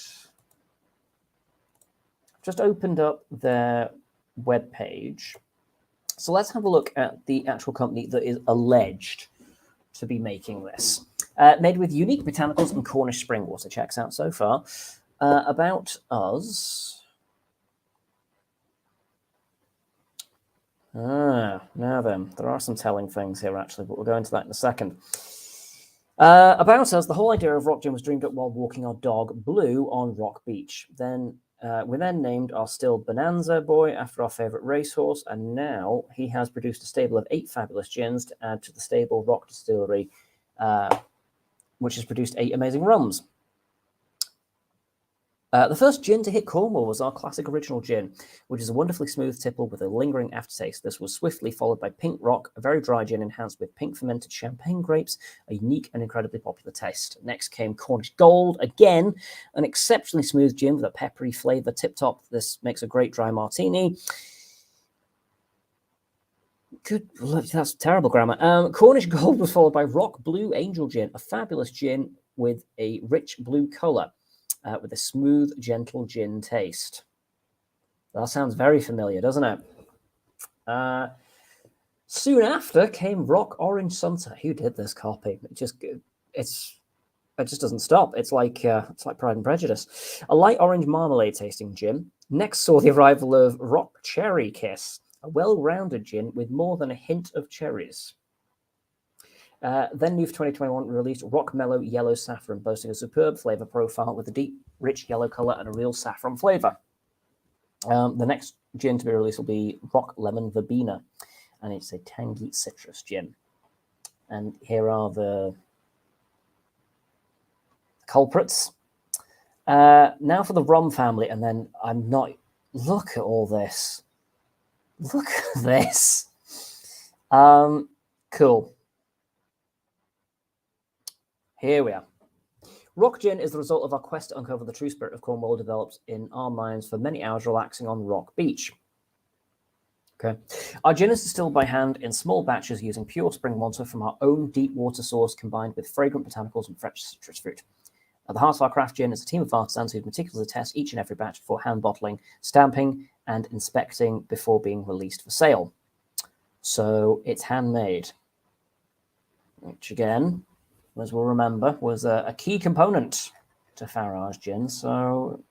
A: Just opened up their webpage. So let's have a look at the actual company that is alleged to be making this. Made with unique botanicals and Cornish spring water. Checks out so far. About us. Now then, there are some telling things here, actually, but we'll go into that in a second. About us, the whole idea of Rock Gin was dreamed up while walking our dog Blue on Rock Beach. We then named our still Bonanza Boy after our favourite racehorse, and now he has produced a stable of 8 fabulous gins to add to the stable Rock Distillery, which has produced 8 amazing rums. The first gin to hit Cornwall was our classic original gin, which is a wonderfully smooth tipple with a lingering aftertaste. This was swiftly followed by Pink Rock, a very dry gin enhanced with pink fermented champagne grapes, a unique and incredibly popular taste. Next came Cornish Gold, again, an exceptionally smooth gin with a peppery flavour tip-top. This makes a great dry martini. Good, that's terrible grammar. Cornish Gold was followed by Rock Blue Angel Gin, a fabulous gin with a rich blue colour. With a smooth, gentle gin taste. That sounds very familiar, doesn't it? Soon after came Rock Orange Sunter. Who did this copy? It just doesn't stop. It's like Pride and Prejudice. A light orange marmalade tasting gin. Next saw the arrival of Rock Cherry Kiss, a well-rounded gin with more than a hint of cherries. Then New for 2021 released Rock Mellow Yellow Saffron, boasting a superb flavour profile with a deep, rich yellow colour and a real saffron flavour. The next gin to be released will be Rock Lemon Verbena, and it's a tangy citrus gin. And here are the culprits. Now for the rum family, and then I'm not... Look at all this. Look at this. Cool. Here we are. Rock Gin is the result of our quest to uncover the true spirit of Cornwall developed in our minds for many hours relaxing on Rock Beach. Okay. Our gin is distilled by hand in small batches using pure spring water from our own deep water source combined with fragrant botanicals and fresh citrus fruit. At the heart of our craft gin is a team of artisans who meticulously test each and every batch before hand bottling, stamping, and inspecting before being released for sale. So it's handmade, which again, as we'll remember, was a key component to Farage gin. So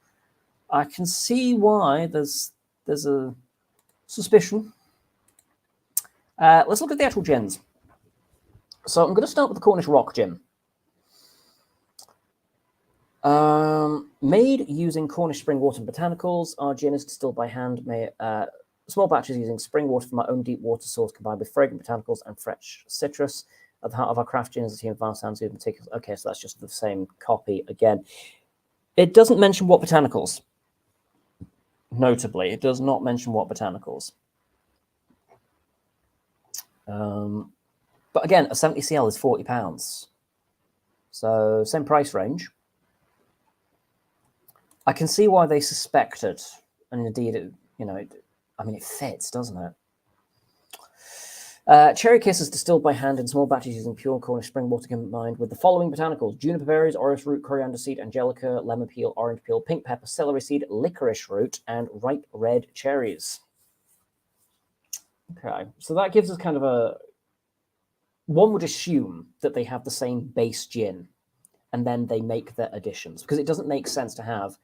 A: I can see why there's a suspicion. Let's look at the actual gins. So I'm going to start with the Cornish Rock Gin. Made using Cornish spring water and botanicals, our gin is distilled by hand, made small batches using spring water from our own deep water source combined with fragrant botanicals and fresh citrus. At the heart of our craft gin is a team of artisans who meticulous. Okay, so that's just the same copy again. It doesn't mention what botanicals. Notably, it does not mention what botanicals. But again, a 70cl is £40. So same price range. I can see why they suspected, and indeed, it fits, doesn't it? Cherry Kiss is distilled by hand in small batches using pure Cornish spring water combined with the following botanicals: juniper berries, orris root, coriander seed, angelica, lemon peel, orange peel, pink pepper, celery seed, licorice root, and ripe red cherries. Okay, so that gives us kind of a. One would assume that they have the same base gin, and then they make their additions, because it doesn't make sense to have.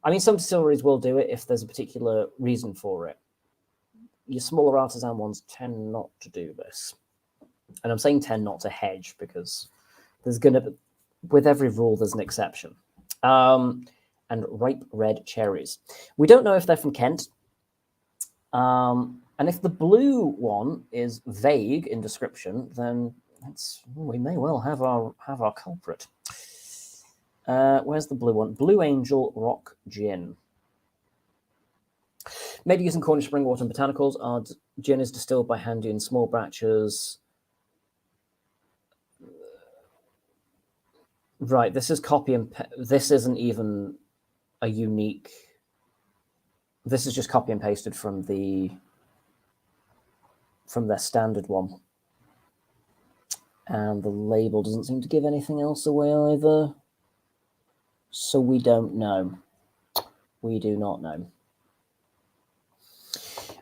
A: I mean, some distilleries will do it if there's a particular reason for it. Your smaller artisan ones tend not to do this, and I'm saying tend not to hedge because there's gonna, with every rule, there's an exception. And ripe red cherries. We don't know if they're from Kent. And if the blue one is vague in description, then we may well have our culprit. Where's the blue one? Blue Angel Rock Gin. Made using Cornish spring water and botanicals, our gin is distilled by hand in small batches. Right, this is copy and this isn't even a unique. This is just copy and pasted from their standard one. And the label doesn't seem to give anything else away either. So we don't know. We do not know.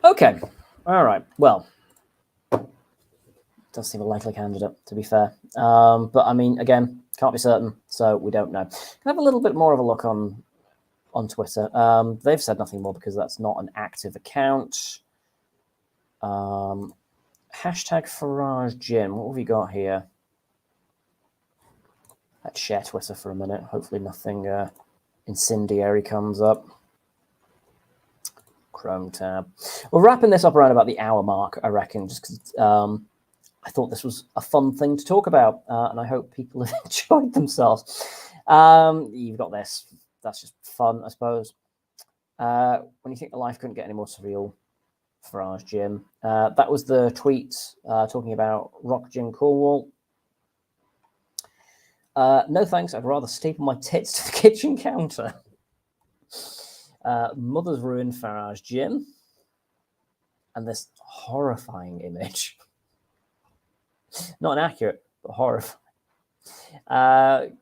A: Okay. All right. Well, does seem a likely candidate, to be fair. But I mean, again, can't be certain, so we don't know. Can I have a little bit more of a look on Twitter? They've said nothing more because that's not an active account. Hashtag Farage Gin. What have we got here? Let's share Twitter for a minute. Hopefully nothing incendiary comes up. Chrome tab. We're wrapping this up around about the hour mark, I reckon, just because I thought this was a fun thing to talk about, and I hope people have enjoyed themselves. You've got this. That's just fun, I suppose. When you think the life couldn't get any more surreal, Farage Gin. That was the tweet talking about Rock Gin Cornwall. No thanks, I'd rather staple my tits to the kitchen counter. Mother's Ruin Farage Gin. And this horrifying image. Not inaccurate, but horrifying.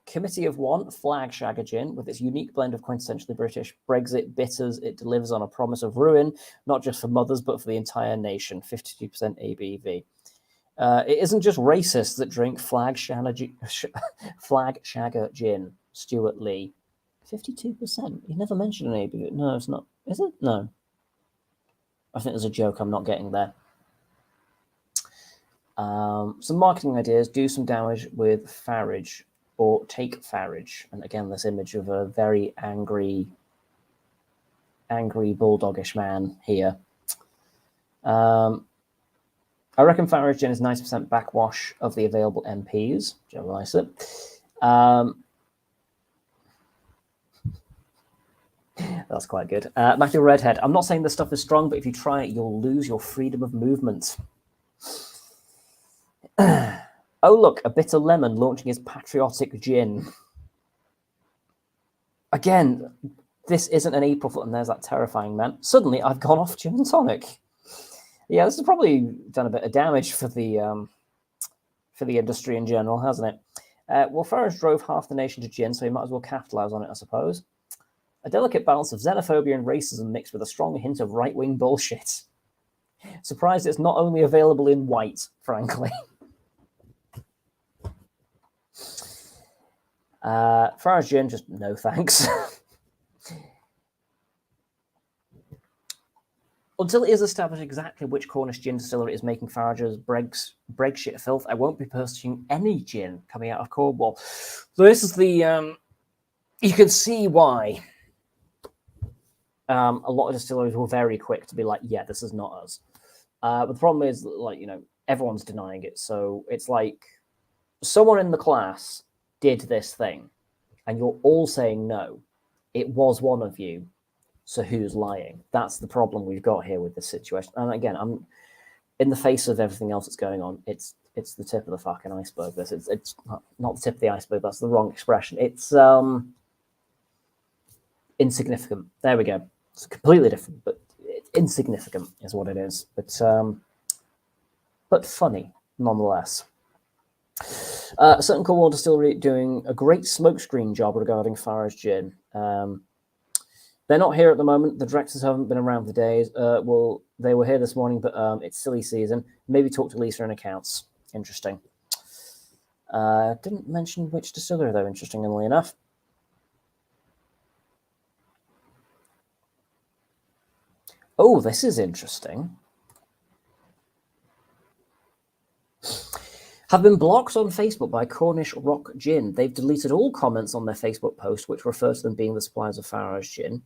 A: Committee of One Flag Shagger Gin, with its unique blend of quintessentially British Brexit bitters, it delivers on a promise of ruin, not just for mothers, but for the entire nation. 52% ABV. It isn't just racists that drink Flag Shagger Gin. Stuart Lee. 52%. You never mentioned an ABV. No, it's not. Is it? No. I think there's a joke I'm not getting there. Some marketing ideas. Do some damage with Farage, or take Farage. And again, this image of a very angry bulldogish man here. I reckon Farage Gin is 90% backwash of the available MPs. Joe Lycett. That's quite good. Matthew Redhead. I'm not saying this stuff is strong, but if you try it, you'll lose your freedom of movement. Oh, look, a bitter lemon launching his patriotic gin. Again, this isn't an April Fool, and there's that terrifying man. Suddenly, I've gone off gin and tonic. Yeah, this has probably done a bit of damage for the industry in general, hasn't it? Well, Farage drove half the nation to gin, so he might as well capitalise on it, I suppose. A delicate balance of xenophobia and racism mixed with a strong hint of right-wing bullshit. Surprised it's not only available in white, frankly. Farage Gin, just no thanks. Until it is established exactly which Cornish gin distillery is making Farage's Brexit filth, I won't be purchasing any gin coming out of Cornwall. So this is the... you can see why a lot of distilleries were very quick to be like, yeah, this is not us. But the problem is, like, everyone's denying it. So it's like someone in the class did this thing, and you're all saying no. It was one of you. So who's lying? That's the problem we've got here with this situation. And again, I'm in the face of everything else that's going on. It's the tip of the fucking iceberg. It's not the tip of the iceberg. That's the wrong expression. It's insignificant. There we go. It's completely different, but insignificant is what it is. But funny nonetheless. A certain Cornwall distillery doing a great smokescreen job regarding Farage Gin. They're not here at the moment. The directors haven't been around for days. Well, they were here this morning, but it's silly season. Maybe talk to Lisa in accounts. Interesting. Didn't mention which distillery, though, interestingly enough. Oh, this is interesting. Have been blocked on Facebook by Cornish Rock Gin. They've deleted all comments on their Facebook post which refer to them being the suppliers of Farage Gin.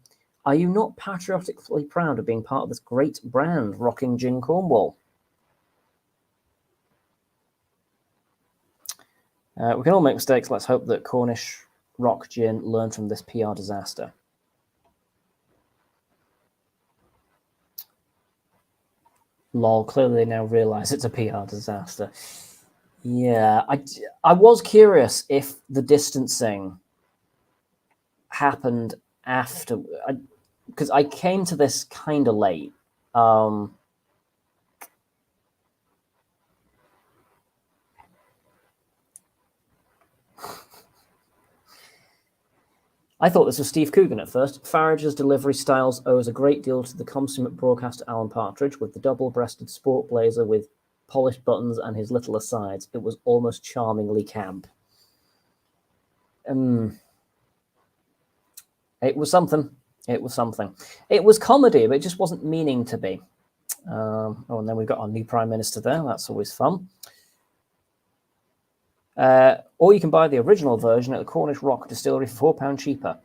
A: Are you not patriotically proud of being part of this great brand, Rocking Gin Cornwall? We can all make mistakes. Let's hope that Cornish Rock Gin learned from this PR disaster. Lol, clearly they now realise it's a PR disaster. Yeah, I was curious if the distancing happened after, because I came to this kind of late. I thought this was Steve Coogan at first. Farage's delivery styles owes a great deal to the consummate broadcaster Alan Partridge, with the double-breasted sport blazer with polished buttons and his little asides. It was almost charmingly camp. It was something. It was something. It was comedy, but it just wasn't meaning to be. Oh, and then we've got our new Prime Minister there. That's always fun. Or you can buy the original version at the Cornish Rock Distillery for £4 cheaper.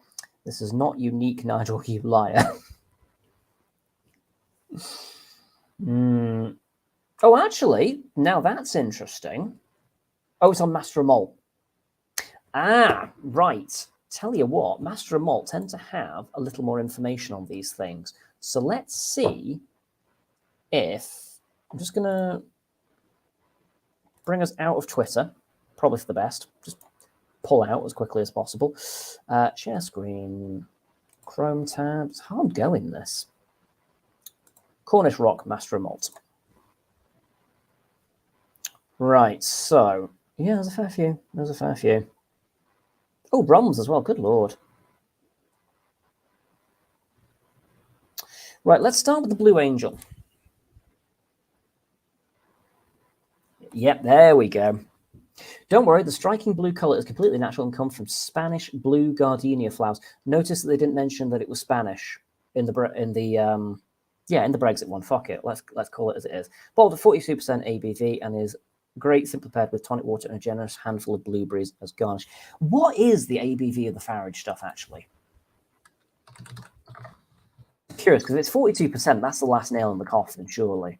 A: This is not unique, Nigel, you liar. Oh, actually, now that's interesting. Oh, it's on Master of Malt. Ah, right. Tell you what, Master of Malt tend to have a little more information on these things. So let's see if... I'm just going to bring us out of Twitter. Probably for the best. Just pull out as quickly as possible. Share screen. Chrome tab. It's hard going, this. Cornish Rock Master of Malt. Right, so... yeah, there's a fair few. There's a fair few. Oh, Brums as well. Good Lord. Right, let's start with the Blue Angel. Yep, there we go. Don't worry, the striking blue colour is completely natural and comes from Spanish blue gardenia flowers. Notice that they didn't mention that it was Spanish in the Brexit one. Fuck it, let's call it as it is. Bottled at 42% ABV and is great, simply paired with tonic water and a generous handful of blueberries as garnish. What is the ABV of the Farage stuff actually? Curious, because if it's 42%, that's the last nail in the coffin, surely.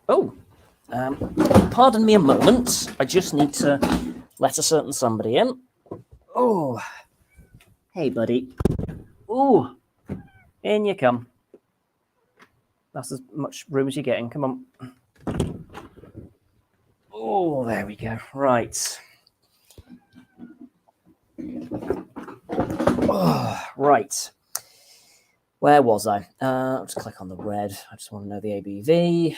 A: Oh, pardon me a moment. I just need to let a certain somebody in. Oh, hey, buddy. Oh, in you come. That's as much room as you're getting. Come on. Oh, there we go. Right. Oh, right. Where was I? I'll just click on the red. I just want to know the ABV.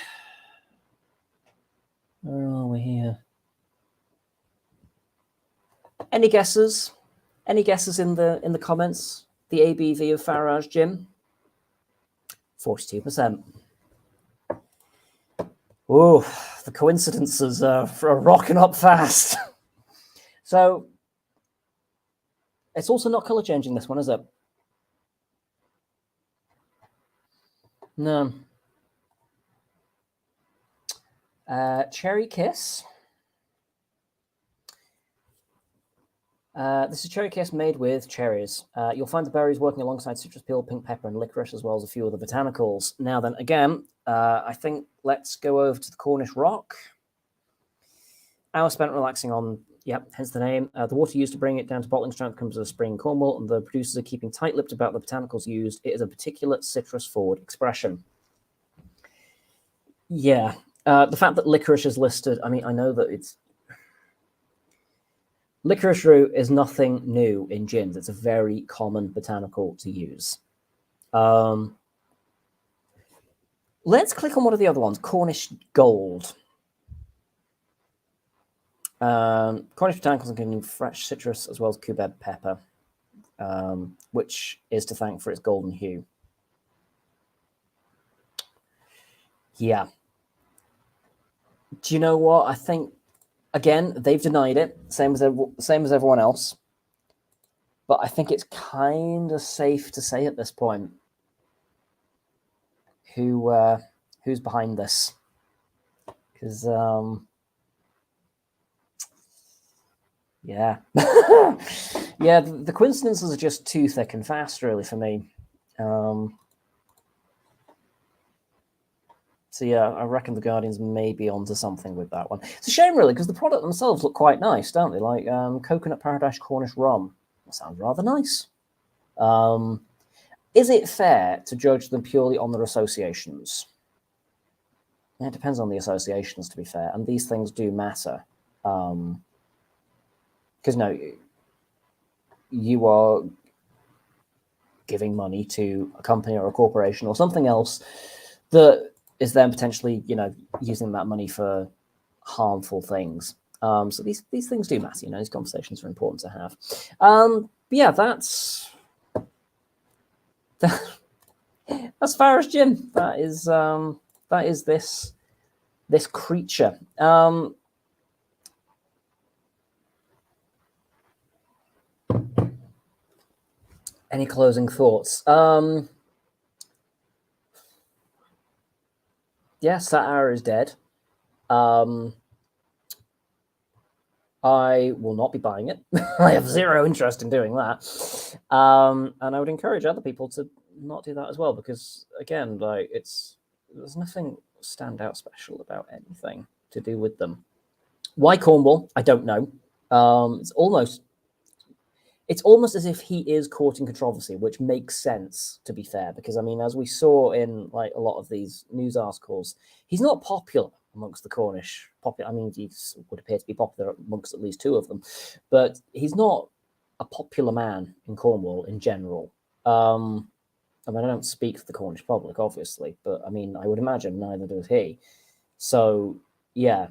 A: Where are we here? Any guesses? Any guesses in the comments? The ABV of Farage Gin? 42%. Oh, the coincidences are rocking up fast. So it's also not color changing, this one, is it? No. Cherry Kiss. This is Cherry Kiss made with cherries. You'll find the berries working alongside citrus peel, pink pepper, and licorice, as well as a few other botanicals. Now then, again, I think let's go over to the Cornish Rock. Hour spent relaxing on, yep, hence the name. The water used to bring it down to bottling strength comes from a spring in Cornwall, and the producers are keeping tight-lipped about the botanicals used. It is a particular citrus-forward expression. Yeah. The fact that licorice is listed, I mean, I know that it's... Licorice root is nothing new in gins. It's a very common botanical to use. Let's click on one of the other ones, Cornish Gold. Cornish botanicals containing fresh citrus as well as cubeb pepper, which is to thank for its golden hue. Yeah. Do you know what? I think, again, they've denied it, same as everyone else. But I think it's kind of safe to say at this point who's behind this. Because, yeah. Yeah, the coincidences are just too thick and fast, really, for me. So yeah, I reckon the Guardians may be onto something with that one. It's a shame, really, because the product themselves look quite nice, don't they? Like coconut paradise Cornish rum. That sounds rather nice. Is it fair to judge them purely on their associations? It depends on the associations, to be fair, and these things do matter. Because no, you are giving money to a company or a corporation or something else that is then potentially, using that money for harmful things. So these things do matter. These conversations are important to have. But yeah, that's Farage Gin. That is this creature. Any closing thoughts? Yeah, Satire is dead. I will not be buying it. I have zero interest in doing that. And I would encourage other people to not do that as well, because again, like there's nothing standout special about anything to do with them. Why Cornwall? I don't know. It's almost as if he is courting controversy, which makes sense, to be fair, because I mean, as we saw in like a lot of these news articles, he's not popular amongst the Cornish. I mean, he would appear to be popular amongst at least two of them, but he's not a popular man in Cornwall in general. I mean, I don't speak for the Cornish public, obviously, but I mean, I would imagine neither does he. So yeah,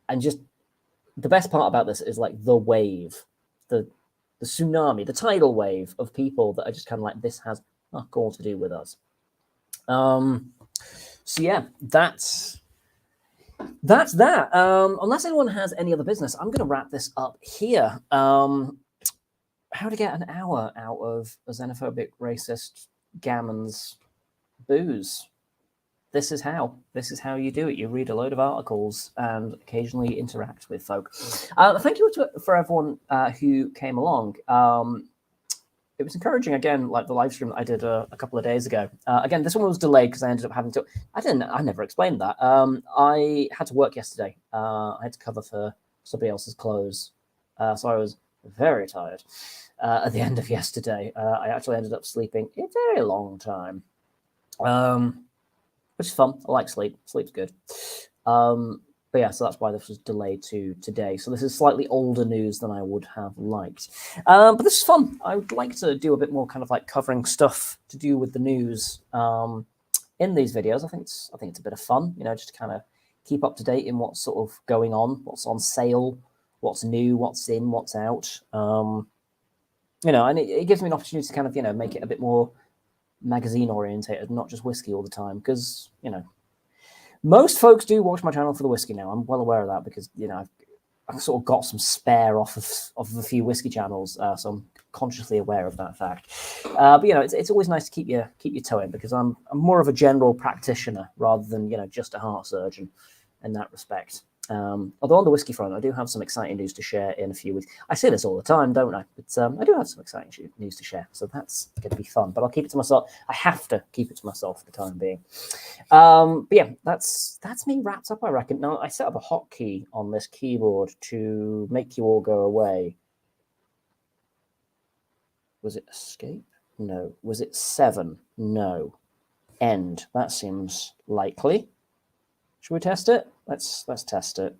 A: and just the best part about this is like the wave, the tsunami, the tidal wave of people that are just kind of like, this has fuck all to do with us. So yeah, that's that. Unless anyone has any other business, I'm going to wrap this up here. How to get an hour out of a xenophobic, racist gammon's booze. This is how you do it. You read a load of articles and occasionally interact with folk. Thank you for everyone who came along. It was encouraging, again, like the live stream that I did a couple of days ago. Again, this one was delayed because I ended up having to. I never explained that. I had to work yesterday. I had to cover for somebody else's clothes, so I was very tired at the end of yesterday. I actually ended up sleeping a very long time. Which is fun. I like sleep. Sleep's good. But yeah, so that's why this was delayed to today. So this is slightly older news than I would have liked. But this is fun. I would like to do a bit more kind of like covering stuff to do with the news in these videos. I think it's a bit of fun, just to kind of keep up to date in what's sort of going on, what's on sale, what's new, what's in, what's out. And it gives me an opportunity to kind of, make it a bit more magazine orientated, not just whiskey all the time, because most folks do watch my channel for the whiskey now. I'm well aware of that because I've sort of got some spare off of a few whiskey channels, so I'm consciously aware of that fact. But it's always nice to keep your toe in, because I'm more of a general practitioner rather than just a heart surgeon in that respect. Although on the whiskey front, I do have some exciting news to share in a few weeks. I say this all the time, don't I? But I do have some exciting news to share, so that's going to be fun. But I'll keep it to myself. I have to keep it to myself for the time being. But yeah, that's me wrapped up, I reckon. Now, I set up a hotkey on this keyboard to make you all go away. Was it escape? No. Was it 7? No. End. That seems likely. Should we test it? Let's test it.